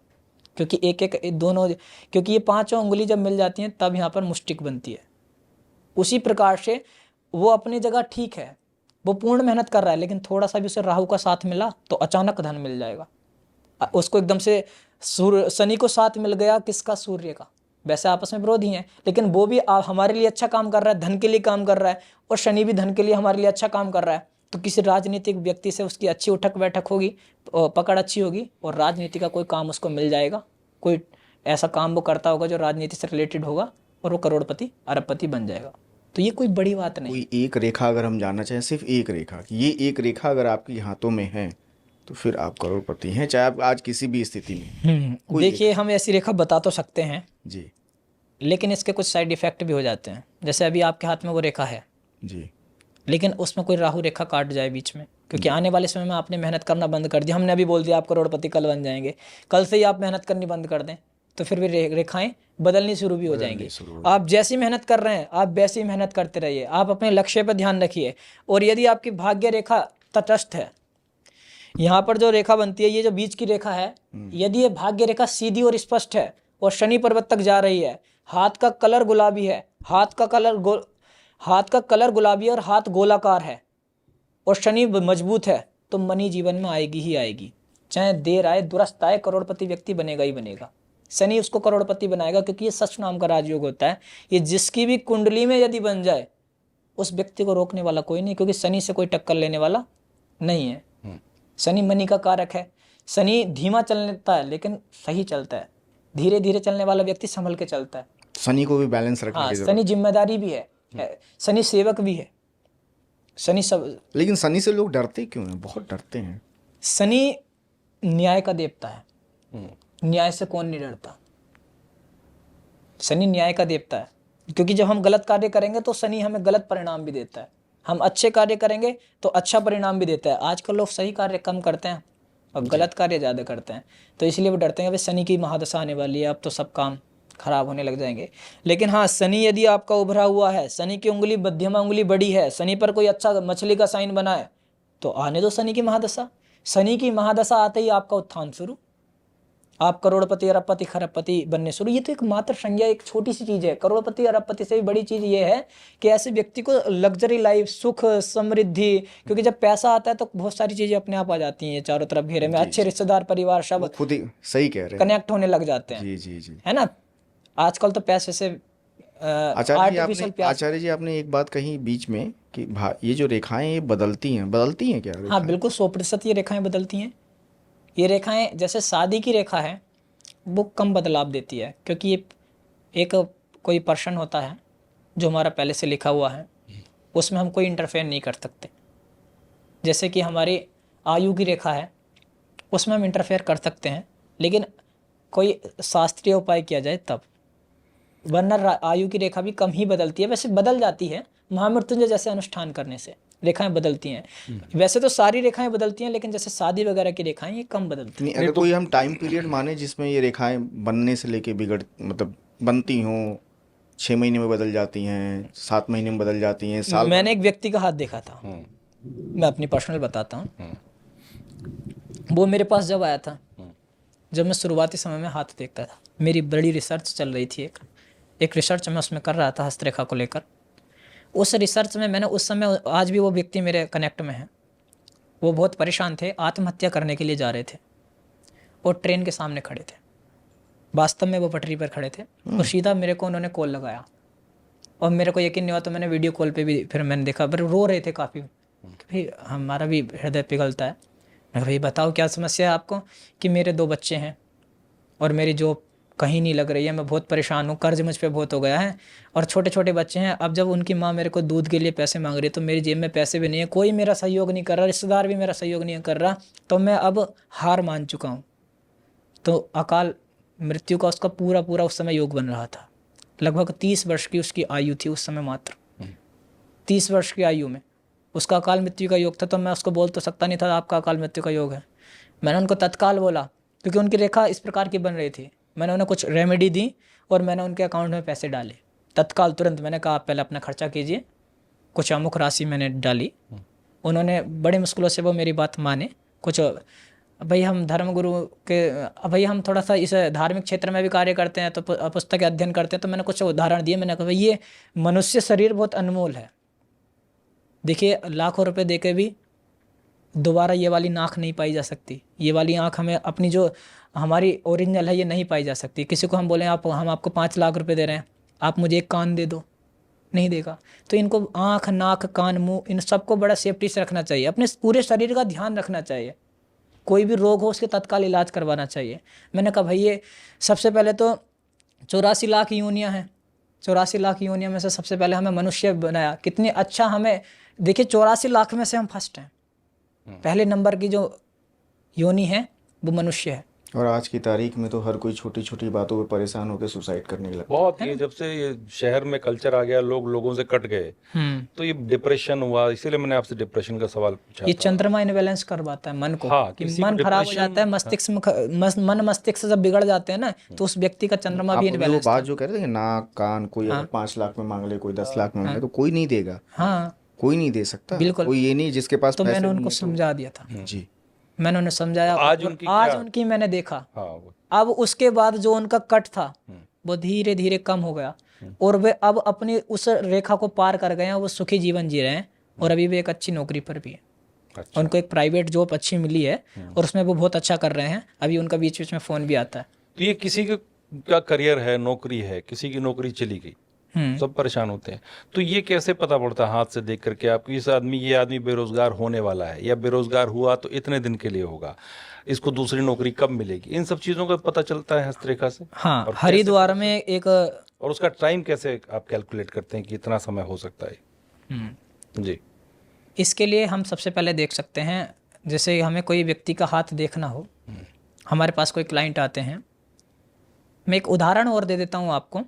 क्योंकि एक दोनों, क्योंकि ये 5 उंगली जब मिल जाती हैं तब यहाँ पर मुष्टिक बनती है। उसी प्रकार से वो अपनी जगह ठीक है, वो पूर्ण मेहनत कर रहा है, लेकिन थोड़ा सा भी उसे राहु का साथ मिला तो अचानक धन मिल जाएगा उसको। एकदम से शनि को साथ मिल गया, किसका? सूर्य का। वैसे आपस में विरोधी हैं, लेकिन वो भी हमारे लिए अच्छा काम कर रहा है, धन के लिए काम कर रहा है, और शनि भी धन के लिए हमारे लिए अच्छा काम कर रहा है। तो किसी राजनीतिक व्यक्ति से उसकी अच्छी उठक बैठक होगी, पकड़ अच्छी होगी, और राजनीति का कोई काम उसको मिल जाएगा। कोई ऐसा काम वो करता होगा जो राजनीति से रिलेटेड होगा, और वो करोड़पति, अरबपति बन जाएगा। तो ये कोई बड़ी बात नहीं। कोई एक रेखा अगर हम जानना चाहें, सिर्फ एक रेखा, ये एक रेखा अगर आपके हाथों में है तो फिर आप करोड़पति हैं, चाहे आप आज किसी भी स्थिति में। देखिए, हम ऐसी रेखा बता तो सकते हैं जी, लेकिन इसके कुछ साइड इफेक्ट भी हो जाते हैं। जैसे अभी आपके हाथ में वो रेखा है जी, लेकिन उसमें कोई राहु रेखा काट जाए बीच में, क्योंकि आने वाले समय में आपने मेहनत करना बंद कर दिया। हमने अभी बोल दिया आप करोड़पति कल बन जाएंगे, कल से ही आप मेहनत करनी बंद कर दें तो फिर भी रेखाएं बदलनी शुरू भी हो जाएंगी। आप जैसी मेहनत कर रहे हैं आप वैसी मेहनत करते रहिए, आप अपने लक्ष्य पर ध्यान रखिए। और यदि आपकी भाग्य रेखा तटस्थ है, यहाँ पर जो रेखा बनती है, ये जो बीच की रेखा है, यदि ये भाग्य रेखा सीधी और स्पष्ट है और शनि पर्वत तक जा रही है, हाथ का कलर गुलाबी है, हाथ का कलर गुलाबी और हाथ गोलाकार है, और शनि मजबूत है, तो मनी जीवन में आएगी ही आएगी। चाहे देर आए दुरुस्त आए, करोड़पति व्यक्ति बनेगा ही बनेगा। शनि उसको करोड़पति बनाएगा, क्योंकि ये सच नाम का राजयोग होता है। ये जिसकी भी कुंडली में यदि बन जाए, उस व्यक्ति को रोकने वाला कोई नहीं, क्योंकि शनि से कोई टक्कर लेने वाला नहीं है। शनि मनी का कारक है। शनि धीमा चलता है लेकिन सही चलता है, धीरे धीरे चलने वाला व्यक्ति संभल के चलता है। शनि को भी बैलेंस रखने की जरूरत। शनि जिम्मेदारी भी है, शनि सेवक भी है, शनि सब। लेकिन शनि से लोग डरते क्यों हैं? बहुत डरते हैं। शनि न्याय का देवता है, न्याय से कौन नहीं डरता। शनि न्याय का देवता है, क्योंकि जब हम गलत कार्य करेंगे तो शनि हमें गलत परिणाम भी देता है, हम अच्छे कार्य करेंगे तो अच्छा परिणाम भी देता है। आजकल लोग सही कार्य कम करते हैं और गलत कार्य ज़्यादा करते हैं, तो इसलिए वो डरते हैं कि शनि की महादशा आने वाली है, अब तो सब काम खराब होने लग जाएंगे। लेकिन हाँ, शनि यदि आपका उभरा हुआ है, शनि की उंगली मध्यमा उंगली बड़ी है, शनि पर कोई अच्छा मछली का साइन बना है, तो आने दो शनि की महादशा। शनि की महादशा आते ही आपका उत्थान शुरू, आप करोड़पति अरबपति खरबपति बनने शुरू। ये तो एक मात्र संज्ञा, एक छोटी सी चीज है। करोड़पति अरबपति से भी बड़ी चीज ये है कि ऐसे व्यक्ति को लग्जरी लाइफ, सुख, समृद्धि, क्योंकि जब पैसा आता है तो बहुत सारी चीजें अपने आप आ जाती हैं चारों तरफ घेरे में। अच्छे रिश्तेदार, परिवार सब खुद ही सही कह रहे हैं। कनेक्ट होने लग जाते हैं। जी जी जी। है ना। आजकल तो पैसे से आचार्य जी आपने एक बात कही बीच में कि ये जो रेखाएं ये बदलती हैं क्या रेखाएं? हाँ बिल्कुल, 100% ये रेखाएं बदलती हैं। ये रेखाएं जैसे शादी की रेखा है वो कम बदलाव देती है, क्योंकि ये एक कोई पर्सन होता है जो हमारा पहले से लिखा हुआ है, उसमें हम कोई इंटरफेयर नहीं कर सकते। जैसे कि हमारी आयु की रेखा है उसमें हम इंटरफेयर कर सकते हैं, लेकिन कोई शास्त्रीय उपाय किया जाए तब, वरना आयु की रेखा भी कम ही बदलती है। वैसे बदल जाती है महामृत्युंजय जैसे अनुष्ठान करने से रेखाएं बदलती हैं। वैसे तो सारी रेखाएं बदलती हैं, लेकिन जैसे शादी वगैरह की रेखाएं ये कम बदलती हैं। अगर कोई हम टाइम पीरियड माने जिसमें ये रेखाएं बनने से लेके मतलब बनती हों, 6 महीने में बदल जाती हैं, 7 महीने में बदल जाती हैं, साल। मैंने एक व्यक्ति का हाथ देखा था, मैं अपनी पर्सनल बताता हूँ। वो मेरे पास जब आया था, जब मैं शुरुआती समय में हाथ देखता था, मेरी बड़ी रिसर्च चल रही थी, एक रिसर्च मैं उसमें कर रहा था हस्तरेखा को लेकर। उस रिसर्च में मैंने उस समय, आज भी वो व्यक्ति मेरे कनेक्ट में है, वो बहुत परेशान थे, आत्महत्या करने के लिए जा रहे थे और ट्रेन के सामने खड़े थे। वास्तव में वो पटरी पर खड़े थे और सीधा मेरे को उन्होंने कॉल लगाया और मेरे को यकीन नहीं हुआ, तो मैंने वीडियो कॉल पे भी फिर मैंने देखा, पर रो रहे थे काफ़ी। भाई हमारा भी हृदय पिघलता है। मैं कहा भाई बताओ क्या समस्या है आपको? कि मेरे 2 बच्चे हैं और मेरी जॉब कहीं नहीं लग रही है, मैं बहुत परेशान हूँ, कर्ज मुझ पे बहुत हो गया है और छोटे छोटे बच्चे हैं। अब जब उनकी माँ मेरे को दूध के लिए पैसे मांग रही है तो मेरी जेब में पैसे भी नहीं है, कोई मेरा सहयोग नहीं कर रहा, रिश्तेदार भी मेरा सहयोग नहीं कर रहा, तो मैं अब हार मान चुका हूँ। तो अकाल मृत्यु का उसका पूरा पूरा उस समय योग बन रहा था। लगभग 30 वर्ष की उसकी आयु थी उस समय, मात्र 30 वर्ष की आयु में उसका अकाल मृत्यु का योग था। तो मैं उसको बोल तो सकता नहीं था आपका अकाल मृत्यु का योग है। मैंने उनको तत्काल बोला, क्योंकि उनकी रेखा इस प्रकार की बन रही थी। मैंने उन्हें कुछ रेमेडी दी और मैंने उनके अकाउंट में पैसे डाले तत्काल, तुरंत। मैंने कहा आप पहले अपना खर्चा कीजिए, कुछ अमुक राशि मैंने डाली। उन्होंने बड़ी मुश्किलों से वो मेरी बात माने। कुछ भाई हम धर्मगुरु के, भाई हम थोड़ा सा इस धार्मिक क्षेत्र में भी कार्य करते हैं, तो पुस्तक अध्ययन करते हैं, तो मैंने कुछ उदाहरण दिए। मैंने कहा भाई ये मनुष्य शरीर बहुत अनमोल है, देखिए लाखों रुपए दे के भी दोबारा ये वाली नाक नहीं पाई जा सकती, ये वाली आँख हमें अपनी जो हमारी ओरिजिनल है ये नहीं पाई जा सकती। किसी को हम बोलें हम आपको 5 लाख रुपए दे रहे हैं, आप मुझे एक कान दे दो, नहीं देगा। तो इनको आँख, नाक, कान, मुंह, इन सबको बड़ा सेफ्टी से रखना चाहिए, अपने पूरे शरीर का ध्यान रखना चाहिए। कोई भी रोग हो उसके तत्काल इलाज करवाना चाहिए। मैंने कहा भाई ये सबसे पहले तो 84 लाख योनियाँ हैं, 84 लाख योनियों में से सबसे पहले हमें मनुष्य बनाया, कितनी अच्छा हमें। देखिए 84 लाख में से हम फर्स्ट हैं, पहले नंबर की जो योनि है वो मनुष्य है। और आज की तारीख में तो हर कोई छोटी छोटी बातों पे परेशान होकर सुसाइड करने लगा। बहुत ये जब से ये शहर में कल्चर आ गया, लोगों से कट गए, तो ये डिप्रेशन हुआ। इसीलिए मैंने आपसे डिप्रेशन का सवाल पूछा। ये चंद्रमा इनबैलेंस करवाता है मन को। हाँ, कि मन खराब हो जाता है, मस्तिष्क मन मस्तिष्क जब बिगड़ जाते हैं ना, तो उस व्यक्ति का चंद्रमा भी इनबैलेंस। बात जो कह रहे थे नाक, कान, कोई 5 लाख में मांग ले, कोई 10 लाख में मांग ले, तो कोई नहीं देगा। हाँ कोई नहीं दे सकता, बिल्कुल। कोई ये नहीं जिसके पास तो पैसे मैंने उनको नहीं समझा दिया था जी, मैंने उन्हें समझाया। आज उनकी मैंने देखा। अब उसके बाद जो उनका कट था वो धीरे धीरे कम हो गया और वे अब अपनी उस रेखा को पार कर गए हैं, वो सुखी जीवन जी रहे हैं और अभी भी एक अच्छी नौकरी पर भी है। अच्छा। उनको एक प्राइवेट जॉब अच्छी मिली है और उसमें वो बहुत अच्छा कर रहे हैं। अभी उनका बीच बीच में फ़ोन भी आता है। तो ये किसी का करियर है, नौकरी है, किसी की नौकरी चली गई, सब परेशान होते हैं। तो ये कैसे पता पड़ता है हाथ से देख करके आपको ये आदमी बेरोजगार होने वाला है, या बेरोजगार हुआ तो इतने दिन के लिए होगा, इसको दूसरी नौकरी कब मिलेगी? इन सब चीजों का पता चलता है हस्तरेखा से। हाँ, हरिद्वार में एक, और उसका टाइम कैसे आप कैलकुलेट करते हैं कि इतना समय हो सकता है? जी, इसके लिए हम सबसे पहले देख सकते हैं, जैसे हमें कोई व्यक्ति का हाथ देखना हो, हमारे पास कोई क्लाइंट आते हैं, मैं एक उदाहरण और दे देता हूँ आपको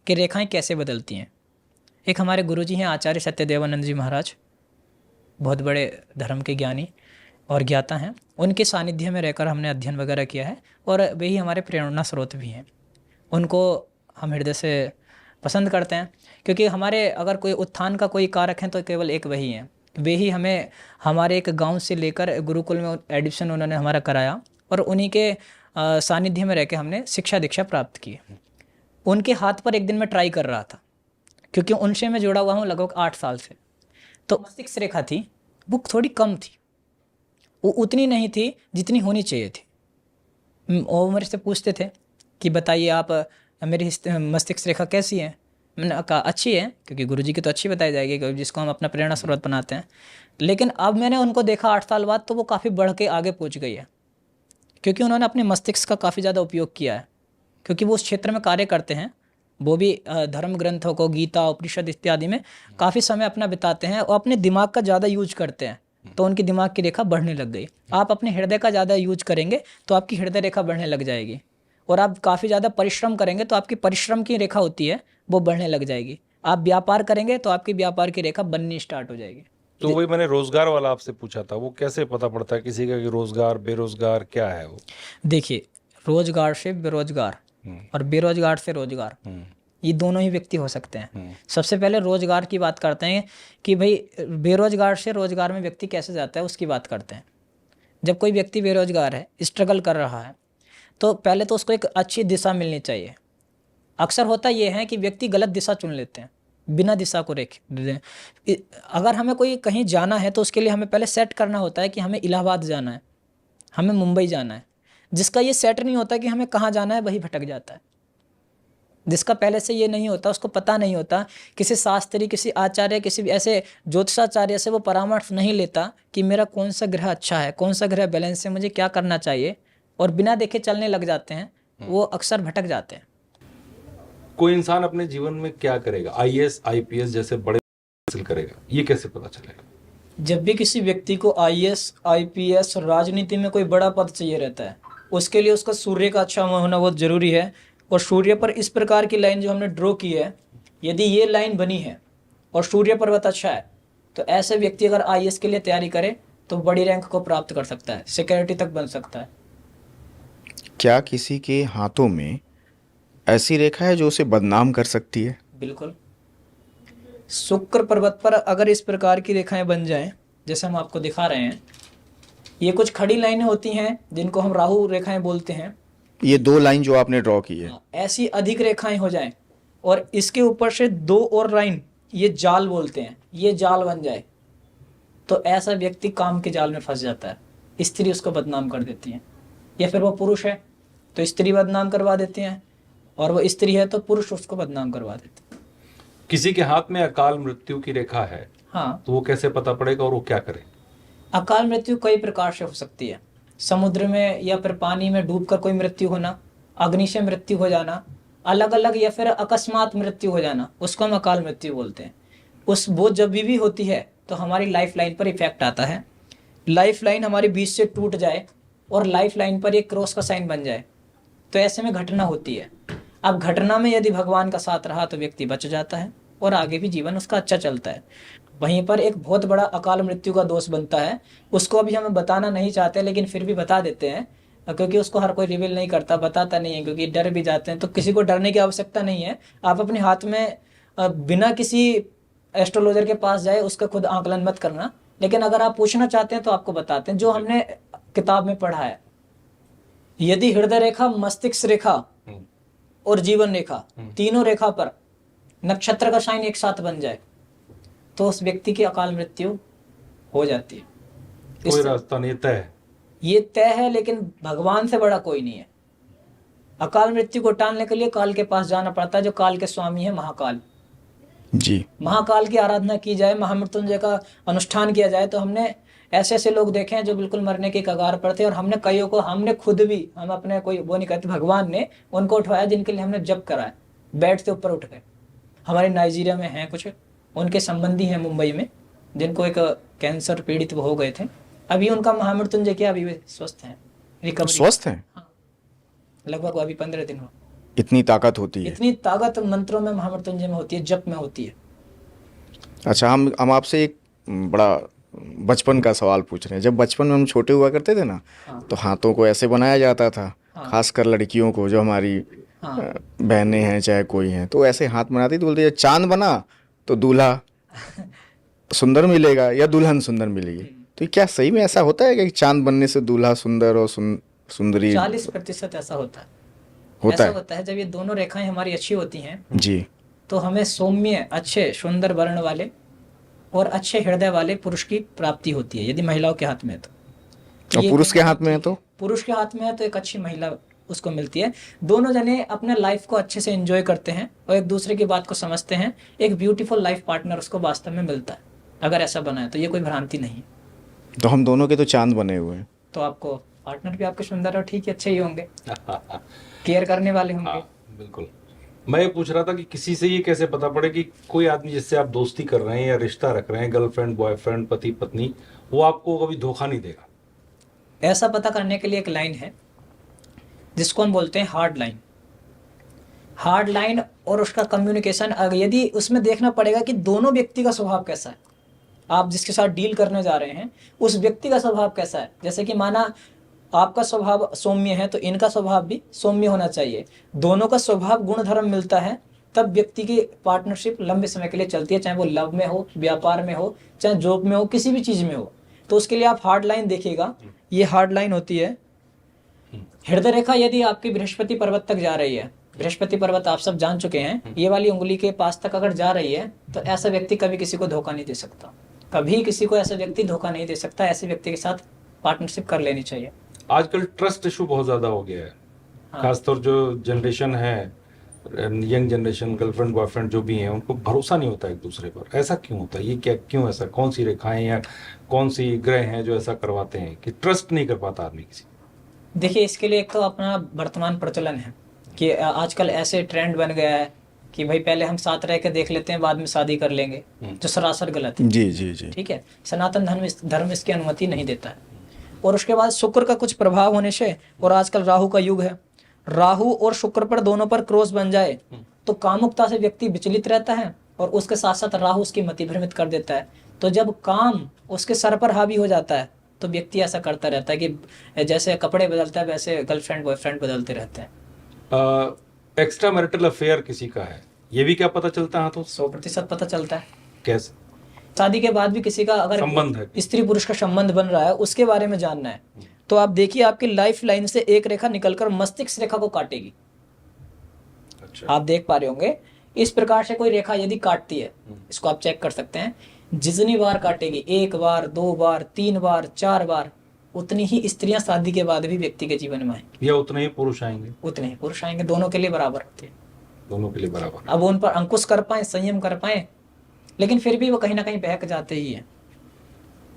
कि रेखाएं कैसे बदलती हैं। एक हमारे गुरुजी हैं आचार्य सत्यदेवानंद जी महाराज, बहुत बड़े धर्म के ज्ञानी और ज्ञाता हैं। उनके सानिध्य में रहकर हमने अध्ययन वगैरह किया है और वही हमारे प्रेरणा स्रोत भी हैं। उनको हम हृदय से पसंद करते हैं, क्योंकि हमारे अगर कोई उत्थान का कोई कारक है तो केवल एक वही है। वे ही हमें हमारे एक गांव से लेकर गुरुकुल में एडमिशन उन्होंने हमारा कराया, और उन्हीं के सानिध्य में रह के हमने शिक्षा दीक्षा प्राप्त की। उनके हाथ पर एक दिन मैं ट्राई कर रहा था, क्योंकि उनसे मैं जुड़ा हुआ हूँ लगभग 8 साल से। तो मस्तिष्क रेखा थी वो थोड़ी कम थी, वो उतनी नहीं थी जितनी होनी चाहिए थी। वो मेरे से पूछते थे कि बताइए आप मेरी मस्तिष्क रेखा कैसी है। मैंने कहा अच्छी है, क्योंकि गुरुजी की तो अच्छी बताई जाएगी, जिसको हम अपना प्रेरणा स्रोत बनाते हैं। लेकिन अब मैंने उनको देखा 8 साल बाद, तो वो काफ़ी बढ़ के आगे पहुंच गई है, क्योंकि उन्होंने अपने मस्तिष्क का काफ़ी ज़्यादा उपयोग किया है, क्योंकि वो उस क्षेत्र में कार्य करते हैं। वो भी धर्म ग्रंथों को, गीता, उपनिषद इत्यादि में काफ़ी समय अपना बिताते हैं और अपने दिमाग का ज़्यादा यूज करते हैं, तो उनकी दिमाग की रेखा बढ़ने लग गई। आप अपने हृदय का ज़्यादा यूज करेंगे तो आपकी हृदय रेखा बढ़ने लग जाएगी, और आप काफ़ी ज़्यादा परिश्रम करेंगे तो आपकी परिश्रम की रेखा होती है वो बढ़ने लग जाएगी। आप व्यापार करेंगे तो आपकी व्यापार की रेखा बननी स्टार्ट हो जाएगी। तो वही मैंने रोजगार वाला आपसे पूछा था, वो कैसे पता पड़ता है किसी का कि रोजगार बेरोजगार क्या है वो? देखिए, रोजगार से बेरोजगार और बेरोजगार से रोजगार, ये दोनों ही व्यक्ति हो सकते हैं। सबसे पहले रोजगार की बात करते हैं कि भाई बेरोजगार से रोजगार में व्यक्ति कैसे जाता है, उसकी बात करते हैं। जब कोई व्यक्ति बेरोजगार है, स्ट्रगल कर रहा है, तो पहले तो उसको एक अच्छी दिशा मिलनी चाहिए। अक्सर होता यह है कि व्यक्ति गलत दिशा चुन लेते हैं बिना दिशा को रेखे। अगर हमें कोई कहीं जाना है तो उसके लिए हमें पहले सेट करना होता है कि हमें इलाहाबाद जाना है, हमें मुंबई जाना है। जिसका ये सेट नहीं होता कि हमें कहाँ जाना है, वही भटक जाता है। जिसका पहले से ये नहीं होता, उसको पता नहीं होता, किसी शास्त्री, किसी आचार्य, किसी ऐसे ज्योतिषाचार्य से वो परामर्श नहीं लेता कि मेरा कौन सा ग्रह अच्छा है, कौन सा ग्रह बैलेंस है, मुझे क्या करना चाहिए, और बिना देखे चलने लग जाते हैं, वो अक्सर भटक जाते हैं। कोई इंसान अपने जीवन में क्या करेगा, आईएएस आईपीएस जैसे बड़े हासिल करेगा, ये कैसे पता चलेगा? जब भी किसी व्यक्ति को आईएएस, आईपीएस, राजनीति में कोई बड़ा पद चाहिए रहता है, उसके लिए उसका सूर्य का अच्छा होना बहुत जरूरी है। और सूर्य पर इस प्रकार की लाइन जो हमने ड्रॉ की है, यदि ये लाइन बनी है और सूर्य पर्वत अच्छा है, तो ऐसे व्यक्ति अगर आईएएस के लिए तैयारी करे तो बड़ी रैंक को प्राप्त कर सकता है, सिक्योरिटी तक बन सकता है। क्या किसी के हाथों में ऐसी रेखा है जो उसे बदनाम कर सकती है? बिल्कुल। शुक्र पर्वत पर अगर इस प्रकार की रेखाएं बन जाएं, जैसे हम आपको दिखा रहे हैं, ये कुछ खड़ी लाइनें होती हैं जिनको हम राहु रेखाएं बोलते हैं। ये 2 लाइन जो आपने ड्रॉ की है, ऐसी अधिक रेखाएं हो जाएं और इसके ऊपर से 2 और लाइन, ये जाल बोलते हैं, ये जाल बन जाए, तो ऐसा व्यक्ति काम के जाल में फंस जाता है। स्त्री उसको बदनाम कर देती है, या फिर वो पुरुष है तो स्त्री बदनाम करवा देते हैं, और वो स्त्री है तो पुरुष उसको बदनाम करवा देते हैं। किसी के हाथ में अकाल मृत्यु की रेखा है, हाँ, तो वो कैसे पता पड़ेगा और वो क्या करे? अकाल मृत्यु कई प्रकार से हो सकती है। समुद्र में या फिर पानी में डूबकर कोई मृत्यु होना, अग्नि से मृत्यु हो जाना, अलग अलग, या फिर अकस्मात मृत्यु हो जाना, उसको हम अकाल मृत्यु बोलते हैं। वो जब भी होती है तो हमारी लाइफ लाइन पर इफेक्ट आता है। लाइफ लाइन हमारे बीच से टूट जाए और लाइफ लाइन पर एक क्रॉस का साइन बन जाए, तो ऐसे में घटना होती है। अब घटना में यदि भगवान का साथ रहा तो व्यक्ति बच जाता है और आगे भी जीवन उसका अच्छा चलता है। वहीं पर एक बहुत बड़ा अकाल मृत्यु का दोष बनता है, उसको अभी हम बताना नहीं चाहते, लेकिन फिर भी बता देते हैं, क्योंकि उसको हर कोई रिवील नहीं करता, बताता नहीं है, क्योंकि डर भी जाते हैं। तो किसी को डरने की आवश्यकता नहीं है। आप अपने हाथ में बिना किसी एस्ट्रोलॉजर के पास जाए उसका खुद आकलन मत करना, लेकिन अगर आप पूछना चाहते हैं तो आपको बताते हैं जो हमने किताब में पढ़ा है। यदि हृदय रेखा, मस्तिष्क रेखा और जीवन रेखा, तीनों रेखा पर नक्षत्र का साइन एक साथ बन जाए तो उस व्यक्ति की अकाल मृत्यु हो जाती है। कोई रास्ता नहीं तय है, ये तय है, लेकिन भगवान से बड़ा कोई नहीं है। अकाल मृत्यु को टालने के लिए काल के पास जाना पड़ता है, जो काल के स्वामी है, महाकाल जी। महाकाल की आराधना की जाए, महामृत्युंजय का अनुष्ठान किया जाए। तो हमने ऐसे ऐसे लोग देखे हैं जो बिल्कुल मरने के कगार पर थे, और हमने कईयों को, हमने खुद भी, हम अपने कोई वो नहीं कहते, भगवान ने उनको उठवाया जिनके लिए हमने जप कराया, बेड से ऊपर उठ गए। हमारे नाइजीरिया में हैं कुछ, उनके संबंधी हैं मुंबई में, जिनको एक कैंसर पीड़ित हो गए थे, अभी उनका महामृत्युंजय किया, अभी वे स्वस्थ हैं, रिकवरी। स्वस्थ हैं? हाँ, लगभग अभी 15 दिन हो। इतनी ताकत होती है? इतनी ताकत मंत्रों में, महामृत्युंजय में होती है, जप में होती है। अच्छा, हम आपसे एक बड़ा बचपन का सवाल पूछ रहे हैं। जब बचपन में हम छोटे हुआ करते थे ना, तो हाथों को ऐसे बनाया जाता था, खासकर लड़कियों को, जो हमारी हाँ बहनें हैं चाहे कोई हैं, तो ऐसे हाथ बनाती तो बोलती है चांद बना तो दूल्हा सुंदर मिलेगा या दुल्हन सुंदर मिलेगी। तो क्या सही में ऐसा होता है कि चांद बनने से दूल्हा सुंदर और सुंदरी 40% ऐसा होता है। होता ऐसा है? होता है जब ये दोनों रेखाएं हमारी अच्छी होती हैं जी। तो हमें सौम्य, अच्छे, सुंदर वर्ण वाले और अच्छे हृदय वाले पुरुष की प्राप्ति होती है, यदि महिलाओं के हाथ में है तो। और ये पुरुष के कहीं हाथ में है ठीक तो? पुरुष के हाथ में है तो एक अच्छी महिला उसको मिलती है। दोनों जने अपने लाइफ को अच्छे से एंजॉय करते हैं और एक दूसरे की बात को समझते हैं। एक ब्यूटीफुल लाइफ पार्टनर उसको वास्तव में मिलता है अगर ऐसा बना है तो। ये कोई भ्रांति नहीं है। तो हम दोनों के तो चांद बने हुए हैं। तो आपको पार्टनर भी आपके सुंदर और ठीक है, अच्छे ही होंगे, केयर करने वाले होंगे। हाँ, बिल्कुल। मैं ये पूछ रहा था कि किसी से ये कैसे पता पड़े कि कोई आदमी जिससे आप दोस्ती कर रहे हैं या रिश्ता रख रहे हैं, गर्लफ्रेंड, बॉयफ्रेंड, पति पत्नी, वो आपको कभी धोखा नहीं देगा? ऐसा पता करने के लिए एक लाइन है जिसको हम बोलते हैं हार्ड लाइन। हार्ड लाइन और उसका कम्युनिकेशन, यदि उसमें देखना पड़ेगा कि दोनों व्यक्ति का स्वभाव कैसा है। आप जिसके साथ डील करने जा रहे हैं उस व्यक्ति का स्वभाव कैसा है। जैसे कि माना आपका स्वभाव सौम्य है तो इनका स्वभाव भी सौम्य होना चाहिए। दोनों का स्वभाव गुण धर्म मिलता है तब व्यक्ति की पार्टनरशिप लंबे समय के लिए चलती है, चाहे वो लव में हो, व्यापार में हो, चाहे जॉब में हो, किसी भी चीज में हो। तो उसके लिए आप हार्ड लाइन देखिएगा। ये हार्ड लाइन होती है हृदय रेखा। यदि आपकी बृहस्पति पर्वत तक जा रही है, बृहस्पति पर्वत आप सब जान चुके हैं, ये वाली उंगली के पास तक अगर जा रही है तो ऐसा व्यक्ति कभी किसी को धोखा नहीं दे सकता। कभी किसी को ऐसा व्यक्ति धोखा नहीं दे सकता। ऐसे व्यक्ति के साथ पार्टनरशिप कर लेनी चाहिए। आजकल ट्रस्ट इशू बहुत ज्यादा हो गया है। खासतौर जो जनरेशन है, यंग जनरेशन, गर्लफ्रेंड बॉयफ्रेंड जो भी हैं, उनको भरोसा नहीं होता एक दूसरे पर। ऐसा क्यों होता है? ये क्या, क्यों ऐसा? कौन सी रेखाएं या कौन सी ग्रह हैं जो ऐसा करवाते हैं कि ट्रस्ट नहीं कर पाता आदमी किसी? देखिए, इसके लिए एक तो अपना वर्तमान प्रचलन है कि आजकल ऐसे ट्रेंड बन गया है कि भाई पहले हम साथ रह के देख लेते हैं, बाद में शादी कर लेंगे, जो सरासर गलत है। जी जी जी। ठीक है, सनातन धर्म इसकी अनुमति नहीं देता है। और उसके बाद शुक्र का कुछ प्रभाव होने से, और आजकल राहु का युग है, राहु और शुक्र पर दोनों पर क्रॉस बन जाए तो कामुकता से व्यक्ति विचलित रहता है और उसके साथ साथ राहु उसकी मति भ्रमित कर देता है। तो जब काम उसके सर पर हावी हो जाता है तो व्यक्ति ऐसा करता रहता है कि जैसे कपड़े बदलता है वैसे गर्लफ्रेंड बॉयफ्रेंड बदलते रहते हैं। एक्स्ट्रा मैरिटल अफेयर किसी का है, ये भी क्या पता चलता है? तो 100% पता चलता है। कैसे? शादी के बाद भी किसी का अगर संबंध है, स्त्री पुरुष का संबंध बन रहा है, उसके बारे में जानना है तो आप देखिए, आपकी लाइफ लाइन से एक रेखा निकलकर मस्तिष्क रेखा को काटेगी। अच्छा। आप देख पा रहे होंगे इस प्रकार से कोई रेखा यदि काटती है, इसको आप चेक कर सकते हैं। जितनी बार काटेगी, 1 बार, 2 बार, 3 बार, 4 बार, उतनी ही स्त्रियां शादी के बाद भी व्यक्ति के जीवन में आएंगी, या उतने ही पुरुष आएंगे? उतने ही पुरुष आएंगे। दोनों के लिए बराबर होती है, दोनों के लिए बराबर। अब उन पर अंकुश कर पाए, संयम कर पाए, लेकिन फिर भी वो कहीं ना कहीं बहक जाते ही है,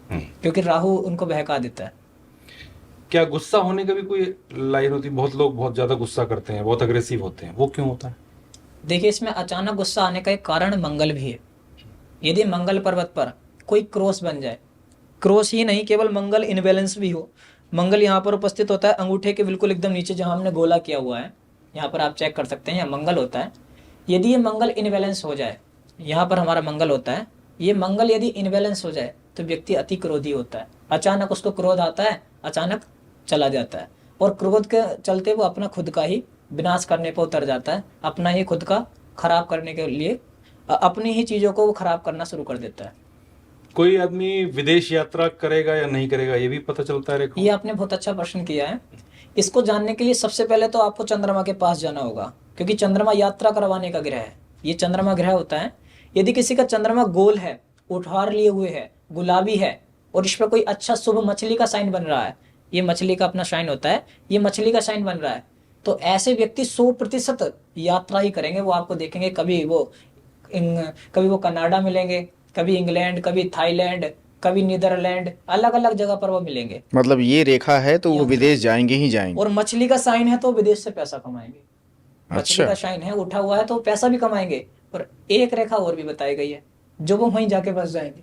क्योंकि राहु उनको बहका देता है। क्या गुस्सा होने का भी कोई लाइन होती है? बहुत लोग बहुत ज्यादा गुस्सा करते हैं, बहुत अग्रेसिव होते हैं, वो क्यों होता है? देखिए, इसमें अचानक गुस्सा आने का एक कारण मंगल भी है। यदि मंगल पर्वत पर कोई क्रॉस बन जाए, क्रॉस ही नहीं, केवल मंगल इनबैलेंस भी हो। मंगल यहाँ पर उपस्थित होता है अंगूठे के बिल्कुल एकदम नीचे, जहाँ हमने गोला किया हुआ है, यहाँ पर आप चेक कर सकते हैं, यहाँ मंगल होता है। यदि ये मंगल इनबैलेंस हो जाए, यहाँ पर हमारा मंगल होता है, ये मंगल यदि इनबैलेंस हो जाए तो व्यक्ति अति क्रोधी होता है। अचानक उसको क्रोध आता है, अचानक चला जाता है, और क्रोध के चलते वो अपना खुद का ही विनाश करने पर उतर जाता है। अपना ही खुद का खराब करने के लिए अपनी ही चीज़ों को वो खराब करना शुरू कर देता है। कोई आदमी विदेश यात्रा करेगा या नहीं करेगा, ये भी पता चलता है रेखा? ये आपने बहुत अच्छा प्रश्न किया है। इसको जानने के लिए सबसे पहले तो आपको चंद्रमा के पास जाना होगा, क्योंकि चंद्रमा यात्रा करवाने का ग्रह है। ये चंद्रमा ग्रह होता है। यदि किसी का चंद्रमा गोल है, उठार लिए हुए है, गुलाबी है, और इस पर कोई अच्छा शुभ मछली का साइन बन रहा है, ये मछली का अपना साइन होता है, ये मछली का साइन बन रहा है, तो ऐसे व्यक्ति 100% यात्रा ही करेंगे। वो आपको देखेंगे कभी वो कनाडा मिलेंगे, कभी इंग्लैंड, कभी थाईलैंड, कभी नीदरलैंड, अलग अलग जगह पर वो मिलेंगे। मतलब ये रेखा है तो वो विदेश जाएंगे ही जाएंगे। और मछली का साइन है तो विदेश से पैसा कमाएंगे। मछली अच्छा। का साइन है, उठा हुआ है, तो पैसा भी कमाएंगे। और एक रेखा और भी बताई गई है जो वो वहीं जाके बस जाएंगे,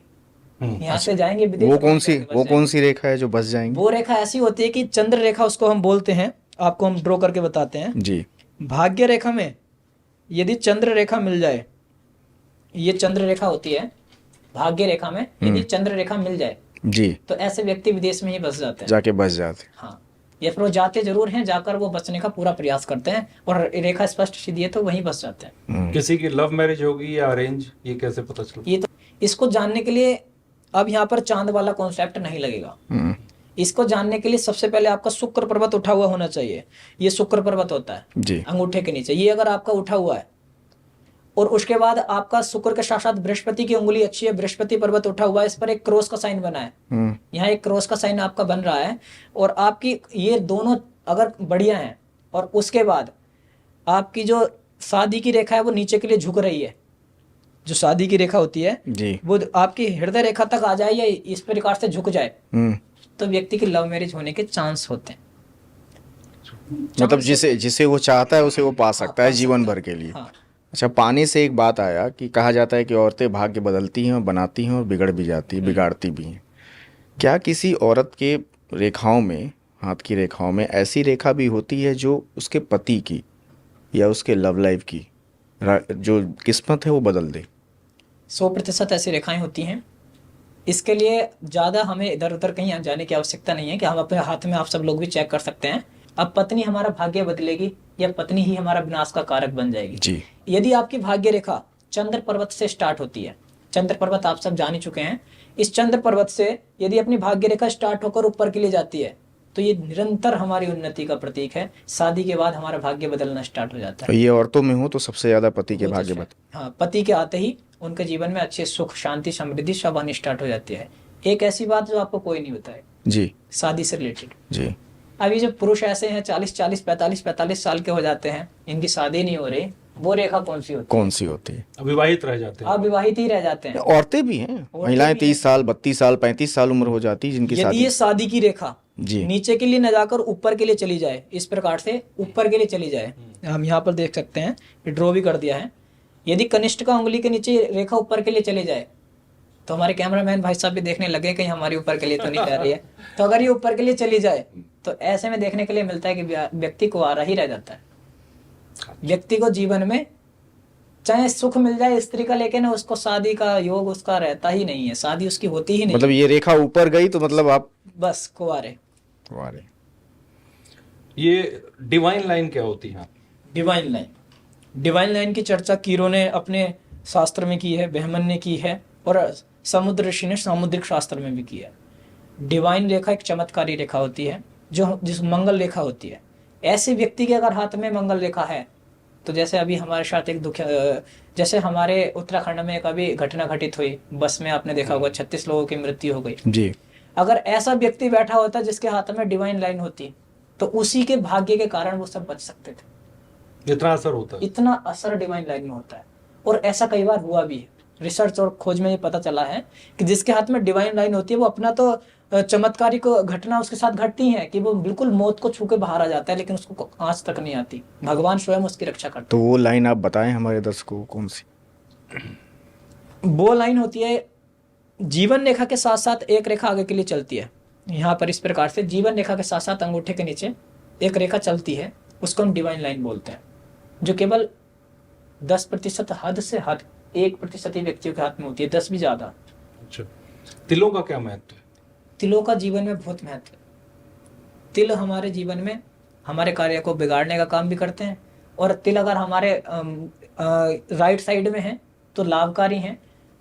यहाँ से जाएंगे विदेश। वो कौन सी रेखा है जो बस जाएंगे? वो रेखा ऐसी होती है कि चंद्र रेखा उसको हम बोलते हैं, आपको हम ड्रॉ करके बताते हैं जी। भाग्य रेखा में यदि चंद्र रेखा मिल जाए, ये चंद्र रेखा होती है, भाग्य रेखा में यदि चंद्र रेखा मिल जाए जी, तो ऐसे व्यक्ति विदेश में ही बस जाते हैं, जाके बस जाते। हाँ, या फिर वो जाते जरूर हैं, जाकर वो बचने का पूरा प्रयास करते हैं और रेखा स्पष्ट सीधी है तो वहीं बस जाते हैं। किसी की लव मैरिज होगी या अरेंज, ये कैसे पता चलता? ये तो इसको जानने के लिए अब यहाँ पर चांद वाला कॉन्सेप्ट नहीं लगेगा। इसको जानने के लिए सबसे पहले आपका शुक्र पर्वत उठा हुआ होना चाहिए। ये शुक्र पर्वत होता है जी। अंगूठे के नीचे, ये अगर आपका उठा हुआ है और उसके बाद आपका शुक्र के साथ साथ बृहस्पति की उंगली अच्छी है, बृहस्पति पर्वत उठा हुआ है, इस पर एक क्रॉस का साइन बना है, यहाँ एक क्रॉस का साइन आपका बन रहा है और आपकी ये दोनों अगर बढ़िया हैं और उसके बाद आपकी जो शादी की रेखा है वो नीचे के लिए झुक रही है, जो शादी की रेखा होती है जी। वो आपकी हृदय रेखा तक आ जाए या इस प्रकार से झुक जाए तो व्यक्ति की लव मैरिज होने के चांस होते हैं। मतलब जिसे वो चाहता है उसे वो पा सकता है जीवन भर के लिए। हाँ। अच्छा, पानी से एक बात आया कि कहा जाता है कि औरतें भाग्य बदलती हैं और बनाती हैं और बिगड़ भी जाती हैं, बिगाड़ती भी हैं। क्या किसी औरत के रेखाओं में, हाथ की रेखाओं में ऐसी रेखा भी होती है जो उसके पति की या उसके लव लाइफ की जो किस्मत है वो बदल दे? 100% ऐसी रेखाएं होती हैं। इसके लिए ज़्यादा हमें इधर उधर कहीं जाने की आवश्यकता नहीं है कि हम अपने हाथ में, आप सब लोग भी चेक कर सकते हैं। अब पत्नी हमारा भाग्य बदलेगी या पत्नी ही हमारा विनाश का कारक बन जाएगी जी। यदि आपकी भाग्य रेखा चंद्र पर्वत से स्टार्ट होती है, चंद्र पर्वत आप सब जान ही चुके हैं, इस चंद्र पर्वत से यदि अपनी भाग्य रेखा स्टार्ट होकर ऊपर के लिए जाती है तो ये निरंतर हमारी उन्नति का प्रतीक है। शादी के बाद हमारा भाग्य बदलना स्टार्ट हो जाता है। ये औरतों में हो तो सबसे ज्यादा पति के भाग्य बदल। हाँ, पति के आते ही उनके जीवन में अच्छे सुख, शांति, समृद्धि सब आनी स्टार्ट हो जाती है। एक ऐसी बात जो आपको कोई नहीं बताए जी, शादी से रिलेटेड जी। अभी जो पुरुष ऐसे हैं 40-45 साल के हो जाते हैं, इनकी शादी नहीं हो रही, वो रेखा कौन सी होती है? अविवाहित रह जाते हैं। अविवाहित ही रह जाते हैं। औरतें भी हैं, महिलाएं 30 साल, 32 साल, 35 साल उम्र हो जाती है जिनकी यदि शादी। ये शादी की रेखा जी। नीचे के लिए न जाकर ऊपर के लिए चली जाए, इस प्रकार से ऊपर के लिए चली जाए, हम यहाँ पर देख सकते हैं, ड्रॉ भी कर दिया है। यदि कनिष्ठ का उंगली के नीचे रेखा ऊपर के लिए चली जाए तो हमारे कैमरामैन भाई साहब भी देखने लगे कहीं हमारी ऊपर के लिए तो नहीं जा रही है। तो अगर ये ऊपर के लिए चली जाए तो ऐसे में देखने के लिए मिलता है कि व्यक्ति को आ रहा ही रह जाता है। व्यक्ति को जीवन में चाहे सुख मिल जाए स्त्री का, लेकिन उसको शादी का योग उसका रहता ही नहीं है, शादी उसकी होती ही नहीं। मतलब ये रेखा ऊपर गई तो मतलब आप बस कुंवारे। ये डिवाइन लाइन क्या होती है? डिवाइन लाइन की चर्चा कीरों ने अपने शास्त्र में की है, बहमन ने की है और समुद्र ऋषि ने सामुद्रिक शास्त्र में भी की है। डिवाइन रेखा एक चमत्कारी रेखा होती है जो जिस मंगल रेखा होती है। ऐसे व्यक्ति के अगर हाथ में मंगल रेखा है तो जैसे अभी हमारे साथ एक जैसे हमारे उत्तराखंड में एक अभी घटना घटित हुई, बस में आपने देखा होगा 36 लोगों की मृत्यु हो गई जी। अगर ऐसा व्यक्ति बैठा होता जिसके हाथ में डिवाइन लाइन होती तो उसी के भाग्य के कारण वो सब बच सकते थे। इतना असर होता है? इतना असर डिवाइन लाइन में होता है और ऐसा कई बार हुआ भी है। रिसर्च और खोज में ये पता चला है कि जिसके हाथ में डिवाइन लाइन होती है वो अपना तो चमत्कारिक घटना उसके साथ घटती है कि वो बिल्कुल मौत को छू के बाहर आ जाता है, लेकिन उसको आंच तक नहीं आती, भगवान स्वयं उसकी रक्षा करते। तो वो लाइन आप बताएं हमारे दर्शकों को, कौन सी? वो लाइन होती है जीवन रेखा के साथ साथ एक रेखा आगे के लिए चलती है। यहाँ पर इस प्रकार से जीवन रेखा के साथ साथ अंगूठे के नीचे एक रेखा चलती है, उसको हम डिवाइन लाइन बोलते हैं, जो केवल 10% हद से हद 1% ही व्यक्तियों के हाथ में होती है, 10 भी ज्यादा। अच्छा, तिलों का क्या महत्व है? तिलों का जीवन में बहुत महत्व है। तिल हमारे जीवन में हमारे कार्य को बिगाड़ने का काम भी करते हैं और तिल अगर हमारे राइट साइड में है तो लाभकारी हैं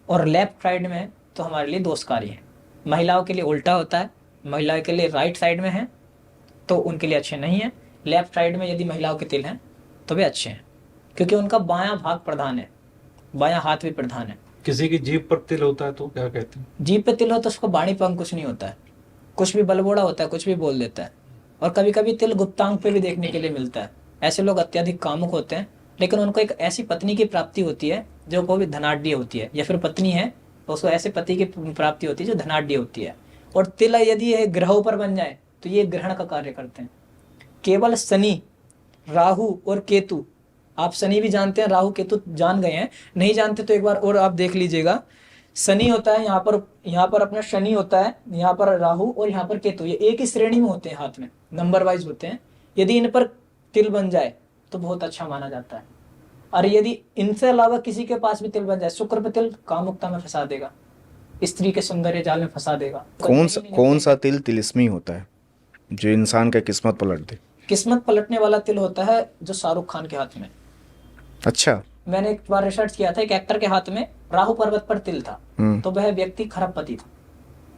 और लेफ्ट साइड में है तो हमारे लिए दोषकारी हैं। महिलाओं के लिए उल्टा होता है, महिलाओं के लिए राइट साइड में है तो उनके लिए अच्छे नहीं है, लेफ्ट साइड में यदि महिलाओं के तिल हैं तो वे अच्छे हैं क्योंकि उनका बायां भाग प्रधान है, बायां हाथ भी प्रधान है। किसी की जीभ पर तिल होता है तो क्या कहते हैं? जीभ पे तिल हो तो उसको वाणी पर अंकुश नहीं होता है, कुछ भी बलबोड़ा होता है, कुछ भी बोल देता है। और कभी कभी तिल गुप्तांग पे भी देखने के लिए मिलता है। ऐसे लोग अत्यधिक कामुक होते हैं लेकिन उनको एक ऐसी पत्नी की प्राप्ति होती है जो कोई धनाढ़ होती है, या फिर पत्नी है तो उसको ऐसे पति की प्राप्ति होती है जो धनाढ़ होती है। और तिल यदि ये ग्रहों पर बन जाए तो ये ग्रहण का कार्य करते हैं। केवल शनि, राहु और केतु, आप शनि भी जानते हैं, राहु केतु जान गए हैं, नहीं जानते तो एक बार और आप देख लीजिएगा। शनि होता है यहाँ पर अपना शनि होता है, यहाँ पर राहु और यहाँ पर केतु, ये एक ही श्रेणी में होते हैं, हाथ में नंबर वाइज होते हैं। यदि इन पर तिल बन जाए तो बहुत अच्छा माना जाता है। और यदि इनसे अलावा किसी के पास भी तिल बन जाए, शुक्र पे तिल कामुकता में फंसा देगा, स्त्री के सौंदर्य जाल में फंसा देगा। कौन सा तिल तिलिस्मी होता है? जो इंसान का किस्मत पलट दे। किस्मत पलटने वाला तिल होता है जो शाहरुख खान के हाथ में। अच्छा। मैंने एक बार रिसर्च किया था, एक एक्टर के हाथ में राहु पर्वत पर तिल था, तो वह व्यक्ति खरबपति था,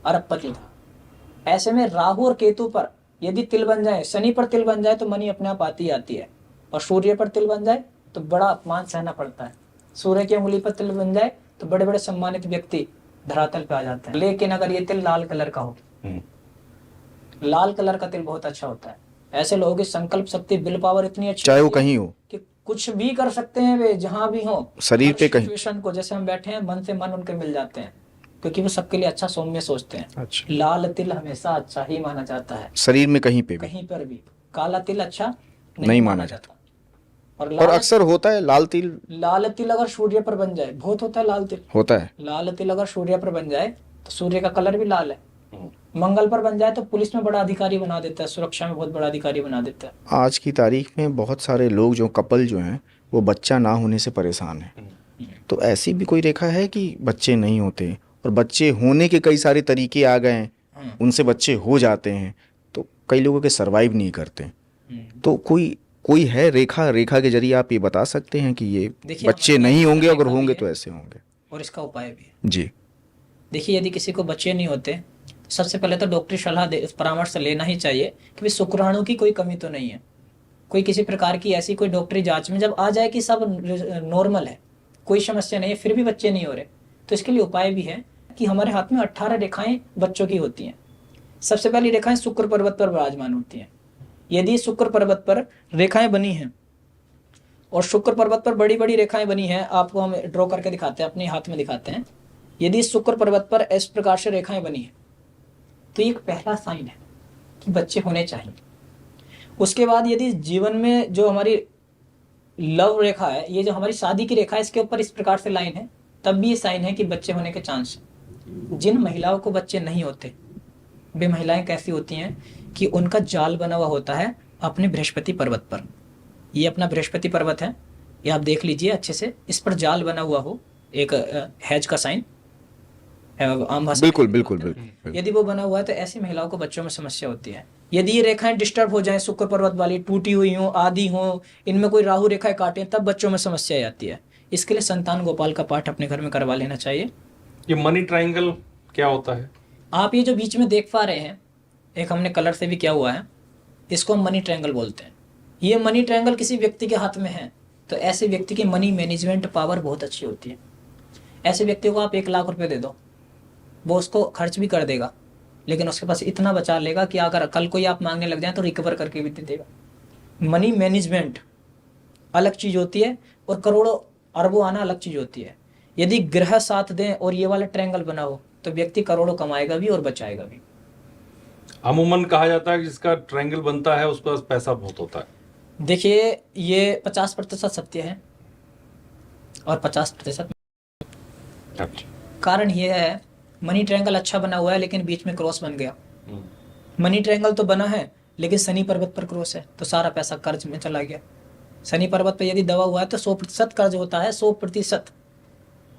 अरबपति था। ऐसे में राहु और केतु पर यदि तिल बन जाए, शनि पर तिल बन जाए तो मनी अपने आप आती आती है, और सूर्य पर तिल बन जाए तो बड़ा अपमान सहना पड़ता है। सूर्य की उंगली पर तिल बन जाए तो बड़े बड़े सम्मानित व्यक्ति धरातल पे आ जाते हैं। लेकिन अगर ये तिल लाल कलर का हो, लाल कलर का तिल बहुत अच्छा होता है। ऐसे लोगों की संकल्प शक्ति, विल पावर इतनी अच्छी, चाहे वो कहीं हो, कि कुछ भी कर सकते हैं वे, जहां भी हो, शरीर पे कहीं। सिचुएशन को, जैसे हम बैठे हैं, मन से मन उनके मिल जाते हैं, क्योंकि वो सबके लिए अच्छा सौम्य सोचते हैं। अच्छा। लाल तिल हमेशा अच्छा ही माना जाता है, शरीर में कहीं पे भी, कहीं पर भी। काला तिल अच्छा नहीं माना जाता। और अक्सर होता है लाल तिल। लाल तिल अगर सूर्य पर बन जाए, बहुत होता है लाल तिल, होता है। लाल तिल अगर सूर्य पर बन जाए तो सूर्य का कलर भी लाल है। मंगल पर बन जाए तो पुलिस में बड़ा अधिकारी बना देता है, सुरक्षा में बहुत बड़ा अधिकारी बना देता है। आज की तारीख में बहुत सारे लोग, जो कपल जो हैं, वो बच्चा ना होने से परेशान हैं। तो ऐसी भी कोई रेखा है कि बच्चे नहीं होते, और बच्चे होने के कई सारे तरीके आ गए हैं, उनसे बच्चे हो जाते हैं, तो कई लोगों के सरवाइव नहीं करते। तो कोई है रेखा के जरिए आप ये बता सकते हैं कि ये बच्चे नहीं होंगे, अगर होंगे तो ऐसे होंगे, और इसका उपाय भी है जी। देखिए, यदि किसी को बच्चे नहीं होते, सबसे पहले तो डॉक्टरी सलाह परामर्श लेना ही चाहिए कि भाई शुक्राणु की कोई कमी तो नहीं है। कोई किसी प्रकार की ऐसी कोई डॉक्टरी जांच में जब आ जाए कि सब नॉर्मल है, कोई समस्या नहीं है, फिर भी बच्चे नहीं हो रहे, तो इसके लिए उपाय भी है कि हमारे हाथ में 18 रेखाएं बच्चों की होती हैं। सबसे पहली रेखाएं शुक्र पर्वत पर विराजमान होती हैं। यदि शुक्र पर्वत पर रेखाएं बनी हैं, और शुक्र पर्वत पर बड़ी बड़ी रेखाएं बनी हैं, आपको हम ड्रॉ करके दिखाते हैं, अपने हाथ में दिखाते हैं। यदि शुक्र पर्वत पर इस प्रकार से रेखाएं बनी हैं, तो ये एक पहला साइन है कि बच्चे होने चाहिए। उसके बाद यदि जीवन में जो हमारी लव रेखा है, ये जो हमारी शादी की रेखा है, इसके ऊपर इस प्रकार से लाइन है, तब भी ये साइन है कि बच्चे होने के चांस है। जिन महिलाओं को बच्चे नहीं होते, वे महिलाएं कैसी होती हैं कि उनका जाल बना हुआ होता है अपने बृहस्पति पर्वत पर। ये अपना बृहस्पति पर्वत है, ये आप देख लीजिए अच्छे से, इस पर जाल बना हुआ हो, एक हैज का साइन, आम भाषा। बिल्कुल। यदि वो बना हुआ है तो ऐसी महिलाओं को बच्चों में समस्या होती है। यदि ये रेखाएं डिस्टर्ब हो जाएं, शुक्र पर्वत वाली टूटी हुई हो, आदि हो, इनमें कोई राहु रेखाएं काटें, तब बच्चों में समस्या आती है। इसके लिए संतान गोपाल का पाठ अपने घर में करवा लेना चाहिए। ये मनी ट्रायंगल क्या होता है? आप ये जो बीच में देख पा रहे हैं, एक हमने कलर से भी किया हुआ है, इसको हम मनी ट्रायंगल बोलते हैं। ये मनी ट्रायंगल किसी व्यक्ति के हाथ में है तो ऐसे व्यक्ति की मनी मैनेजमेंट पावर बहुत अच्छी होती है। ऐसे व्यक्ति को आप 1 लाख रुपए दे दो, वो उसको खर्च भी कर देगा, लेकिन उसके पास इतना बचा लेगा कि अगर कल कोई आप मांगने लग जाए तो रिकवर करके भी दे देगा। मनी मैनेजमेंट अलग चीज़ होती है और करोड़ों अरबों आना अलग चीज़ होती है। यदि ग्रह साथ दें और ये वाला ट्रायंगल बना हो तो व्यक्ति करोड़ों कमाएगा भी और बचाएगा भी। अमूमन कहा जाता है कि जिसका ट्रायंगल बनता है उसके पास पैसा बहुत होता है। देखिए, ये 50% सत्य है और 50% अच्छा। कारण ये है, मनी ट्रायंगल अच्छा बना हुआ है लेकिन बीच में क्रॉस बन गया। मनी ट्रायंगल तो बना है लेकिन शनि पर्वत पर क्रॉस है, तो सारा पैसा कर्ज में चला गया। शनि पर्वत पर यदि दबा हुआ है तो 100% कर्ज होता है, 100%,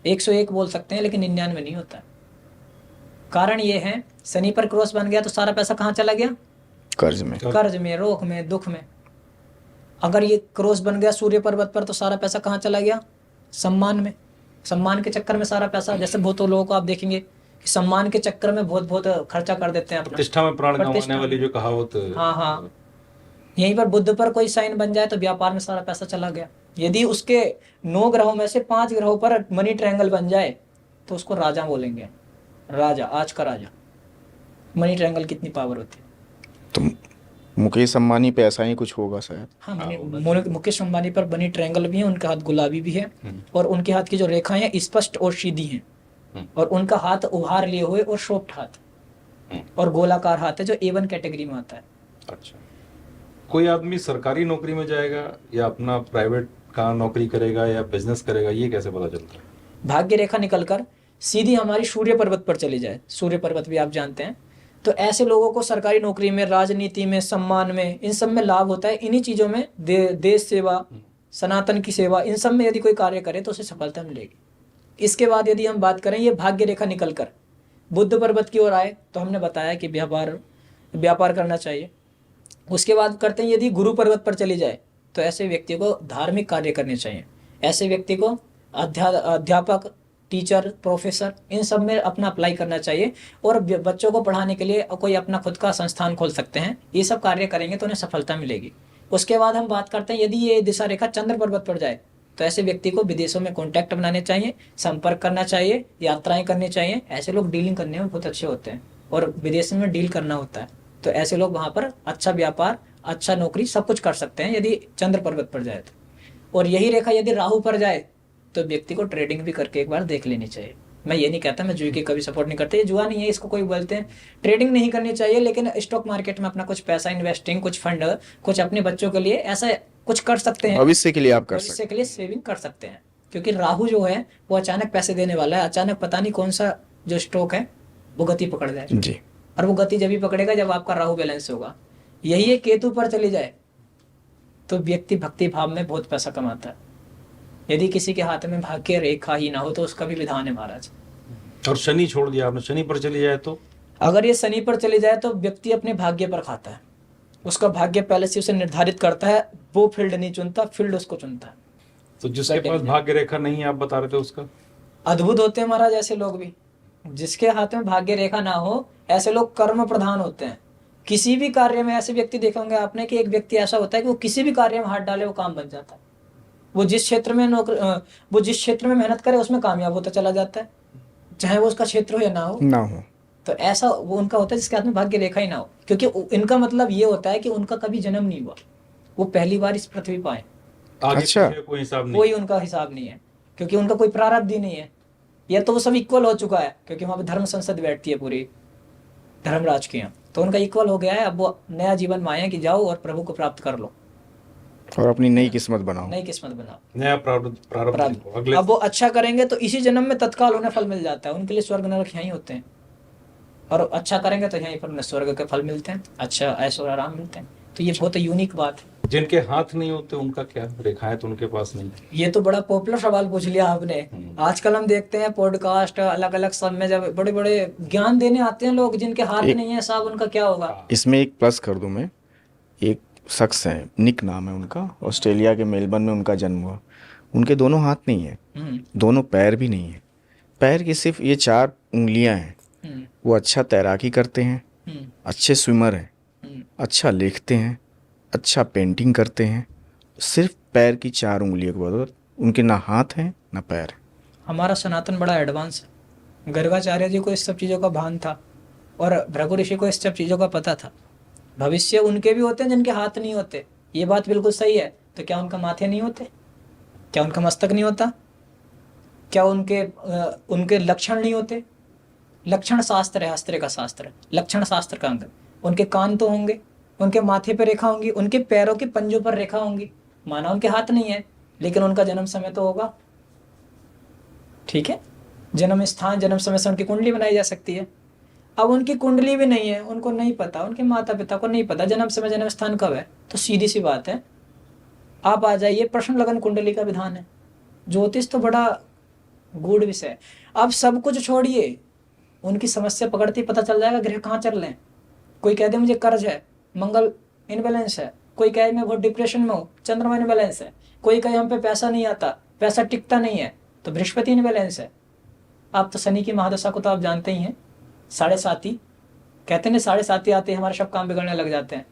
101 बोल सकते हैं, लेकिन 99 नहीं होता है। कारण ये है, शनि पर क्रॉस बन गया तो सारा पैसा कहाँ चला गया? कर्ज में, रोक में, दुख में। अगर ये क्रॉस बन गया सूर्य पर्वत पर तो सारा पैसा कहाँ चला गया? सम्मान में। सम्मान के चक्कर में सारा पैसा, जैसे बहुत लोगों को आप देखेंगे कि सम्मान के चक्कर में बहुत खर्चा कर देते हैं अपना। प्रतिष्ठा में प्राण गंवाने वाली जो कहावत। हाँ। यहीं पर बुध पर कोई साइन बन जाए तो व्यापार में सारा पैसा चला गया। यदि उसके 9 ग्रहों में से 5 ग्रहों पर मनी ट्रायंगल बन जाए तो उसको राजा बोलेंगे। राजा, आज का राजा। मनी ट्रायंगल कितनी पावर होती है। तो मुकेश अंबानी पे ऐसा ही कुछ होगा शायद। हाँ, मुकेश अंबानी पर मनी ट्रायंगल भी है, उनका हाथ गुलाबी भी है, और उनके हाथ की जो रेखाएं हैं स्पष्ट और सीधी हैं, और उनका हाथ उभार लिए हुए और सॉफ्ट हाथ और गोलाकार हाथ है, जो A1 कैटेगरी में आता है। अच्छा। कोई आदमी सरकारी नौकरी में जाएगा या अपना प्राइवेट का नौकरी करेगा या बिजनेस करेगा, ये कैसे पता चलता है? भाग्य रेखा निकलकर सीधी हमारी सूर्य पर्वत पर चली जाए, सूर्य पर्वत भी आप जानते हैं, तो ऐसे लोगों को सरकारी नौकरी में, राजनीति में, सम्मान में, इन सब में लाभ होता है। इन्हीं चीज़ों में देश सेवा, सनातन की सेवा, इन सब में यदि कोई कार्य करे तो उसे सफलता मिलेगी। इसके बाद यदि हम बात करें, ये भाग्य रेखा निकलकर बुध पर्वत की ओर आए तो हमने बताया कि व्यापार करना चाहिए। उसके बाद करते हैं यदि गुरु पर्वत पर चली जाए तो ऐसे व्यक्ति को धार्मिक कार्य करने चाहिए। ऐसे व्यक्ति को अध्यापक, टीचर, प्रोफेसर इन सब में अपना अप्लाई करना चाहिए और बच्चों को पढ़ाने के लिए कोई अपना खुद का संस्थान खोल सकते हैं। ये सब कार्य करेंगे तो उन्हें सफलता मिलेगी। उसके बाद हम बात करते हैं यदि ये दिशा रेखा चंद्र पर्वत पर जाए तो ऐसे व्यक्ति को विदेशों में कॉन्टैक्ट बनाने चाहिए, संपर्क करना चाहिए, यात्राएं करनी चाहिए। ऐसे लोग डीलिंग करने में बहुत अच्छे होते हैं और विदेश में डील करना होता है, तो ऐसे लोग वहाँ पर अच्छा व्यापार, अच्छा नौकरी सब कुछ कर सकते हैं यदि चंद्र पर्वत पर जाए तो। और यही रेखा यदि राहु पर जाए तो व्यक्ति को ट्रेडिंग भी करके एक बार देख लेनी चाहिए। मैं ये नहीं कहता, मैं जुए की कभी सपोर्ट नहीं करता, ये जुआ नहीं है, इसको कोई बोलते हैं। ट्रेडिंग नहीं करनी चाहिए, लेकिन स्टॉक मार्केट में अपना कुछ पैसा इन्वेस्टिंग, कुछ फंड, कुछ अपने बच्चों के लिए ऐसा कुछ कर सकते हैं। भविष्य के लिए आप कर भविष्य के लिए सेविंग कर सकते हैं, क्योंकि राहु जो है वो अचानक पैसे देने वाला है। अचानक पता नहीं कौन सा जो स्टॉक है वो गति पकड़ जाए जी। और वो गति जब भी पकड़ेगा जब आपका राहु बैलेंस होगा। यही है केतु पर चली जाए तो व्यक्ति भक्ति भाव में बहुत पैसा कमाता है। यदि किसी के हाथ में भाग्य रेखा ही ना हो तो उसका भी विधान है महाराज। और शनि छोड़ दिया आपने, शनि पर चली जाए तो? अगर ये शनि पर चली जाए तो व्यक्ति अपने भाग्य पर खाता है, उसका भाग्य पहले से उसे निर्धारित करता है, वो फील्ड नहीं चुनता, फील्ड उसको चुनता है। तो जिसके पास भाग्य रेखा नहीं है, आप बता रहे थे, उसका अद्भुत होते हैं महाराज ऐसे लोग भी। जिसके हाथ में भाग्य रेखा ना हो ऐसे लोग कर्म प्रधान होते हैं। किसी भी कार्य में ऐसे व्यक्ति देखे होंगे आपने कि एक व्यक्ति ऐसा होता है कि वो किसी भी कार्य में हाथ डाले वो काम बन जाता है। वो जिस क्षेत्र में मेहनत करे उसमें कामयाब होता चला जाता है, चाहे वो उसका क्षेत्र हो या ना हो। तो ऐसा वो उनका होता है जिसके हाथ में भाग्य रेखा ही ना हो, क्योंकि इनका मतलब ये होता है कि उनका कभी जन्म नहीं हुआ, वो पहली बार इस पृथ्वी पर आए। अच्छा, कोई हिसाब नहीं, कोई उनका हिसाब नहीं है, क्योंकि उनका कोई प्रारब्ध ही नहीं है। या तो वो सब इक्वल हो चुका है, क्योंकि वहाँ पे धर्म संसद बैठती है पूरी धर्मराज के यहाँ, तो उनका इक्वल हो गया है। अब वो नया जीवन में आए हैं कि जाओ और प्रभु को प्राप्त कर लो और अपनी नई किस्मत बनाओ, नई किस्मत बनाओ, नया प्रारब्ध अगले। अब वो अच्छा करेंगे तो इसी जन्म में तत्काल उन्हें फल मिल जाता है। उनके लिए स्वर्ग नरक यहीं होते हैं, और अच्छा करेंगे तो यहीं पर उन्हें स्वर्ग के फल मिलते हैं, अच्छा ऐश्वर्य आराम मिलते हैं। तो ये बहुत यूनिक बात है। जिनके हाथ नहीं होते उनका क्या, रेखाएं तो उनके पास नहीं। ये तो बड़ा पॉपुलर सवाल पूछ लिया आपने। आजकल हम देखते हैं पॉडकास्ट अलग अलग सब में जब बड़े बड़े ज्ञान देने आते हैं लोग, जिनके हाथ नहीं है साहब, उनका क्या होगा? इसमें एक प्लस कर दूं मैं। एक शख्स है, निक नाम है उनका, ऑस्ट्रेलिया के मेलबर्न में उनका जन्म हुआ। उनके दोनों हाथ नहीं है, दोनों पैर भी नहीं है, पैर की सिर्फ ये 4 उंगलियां हैं। वो अच्छा तैराकी करते हैं, अच्छे स्विमर हैं, अच्छा लिखते हैं, अच्छा पेंटिंग करते हैं। सिर्फ पैर की 4 उंगलियों के बदौलत उनके ना हाथ हैं ना पैर है। हमारा सनातन बड़ा एडवांस है। गर्गाचार्य जी को इस सब चीज़ों का भान था और भृगु ऋषि को इस सब चीज़ों का पता था। भविष्य उनके भी होते हैं जिनके हाथ नहीं होते, ये बात बिल्कुल सही है। तो क्या उनका माथे नहीं होते? क्या उनका मस्तक नहीं होता? क्या उनके लक्षण नहीं होते? लक्षण शास्त्र है, हस्तरेखा शास्त्र, लक्षण शास्त्र का अंग। उनके कान तो होंगे, उनके माथे पर रेखा होंगी, उनके पैरों के पंजों पर रेखा होंगी। माना उनके हाथ नहीं है, लेकिन उनका जन्म समय तो होगा। ठीक है, जन्म स्थान, जन्म समय से उनकी कुंडली बनाई जा सकती है। अब उनकी कुंडली भी नहीं है, उनको नहीं पता, उनके माता पिता को नहीं पता जन्म समय जन्म स्थान कब है, तो सीधी सी बात है आप आ जाइए, प्रश्न लगन कुंडली का विधान है। ज्योतिष तो बड़ा गूढ़ विषय है। अब सब कुछ छोड़िए, उनकी समस्या पकड़ती पता चल जाएगा ग्रह कहाँ चल रहे हैं। कोई कह दे मुझे कर्ज है, मंगल इनबैलेंस है। कोई कहे मैं बहुत डिप्रेशन में हूँ, चंद्रमा इनबैलेंस है। कोई कहे हम पे पैसा नहीं आता, पैसा टिकता नहीं है, तो बृहस्पति इनबैलेंस है। आप तो शनि की महादशा को तो आप जानते ही हैं, 7.5 कहते हैं, 7.5 आते हैं हमारे सब काम बिगड़ने लग जाते हैं।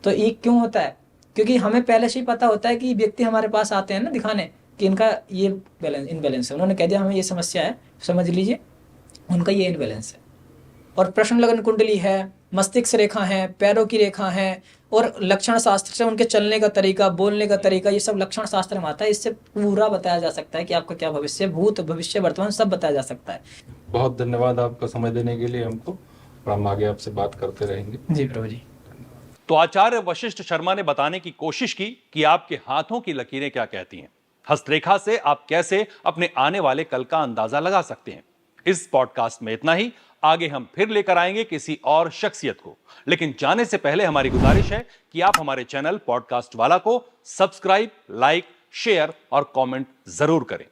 तो ये क्यों होता है? क्योंकि हमें पहले से ही पता होता है कि व्यक्ति हमारे पास आते हैं ना दिखाने कि इनका ये बैलेंस इनबैलेंस है। उन्होंने कह दिया हमें ये समस्या है, समझ लीजिए उनका ये इनबैलेंस है। और प्रश्न लगन कुंडली है, मस्तिष्क रेखा है, पैरों की रेखा है, और लक्षण शास्त्र से उनके चलने का तरीका, बोलने का तरीका, ये सब लक्षण शास्त्र में आता है। इससे पूरा बताया जा सकता है कि आपका क्या भविष्य, भूत भविष्य वर्तमान सब बताया जा सकता है। बहुत धन्यवाद आपका समय देने के लिए हमको, और हम आगे आपसे बात करते रहेंगे। जी प्रभु जी। तो आचार्य वशिष्ठ शर्मा ने बताने की कोशिश की कि आपके हाथों की लकीरें क्या कहती हैं, हस्तरेखा से आप कैसे अपने आने वाले कल का अंदाजा लगा सकते हैं। इस पॉडकास्ट में इतना ही। आगे हम फिर लेकर आएंगे किसी और शख्सियत को, लेकिन जाने से पहले हमारी गुजारिश है कि आप हमारे चैनल पॉडकास्ट वाला को सब्सक्राइब, लाइक, शेयर और कमेंट जरूर करें।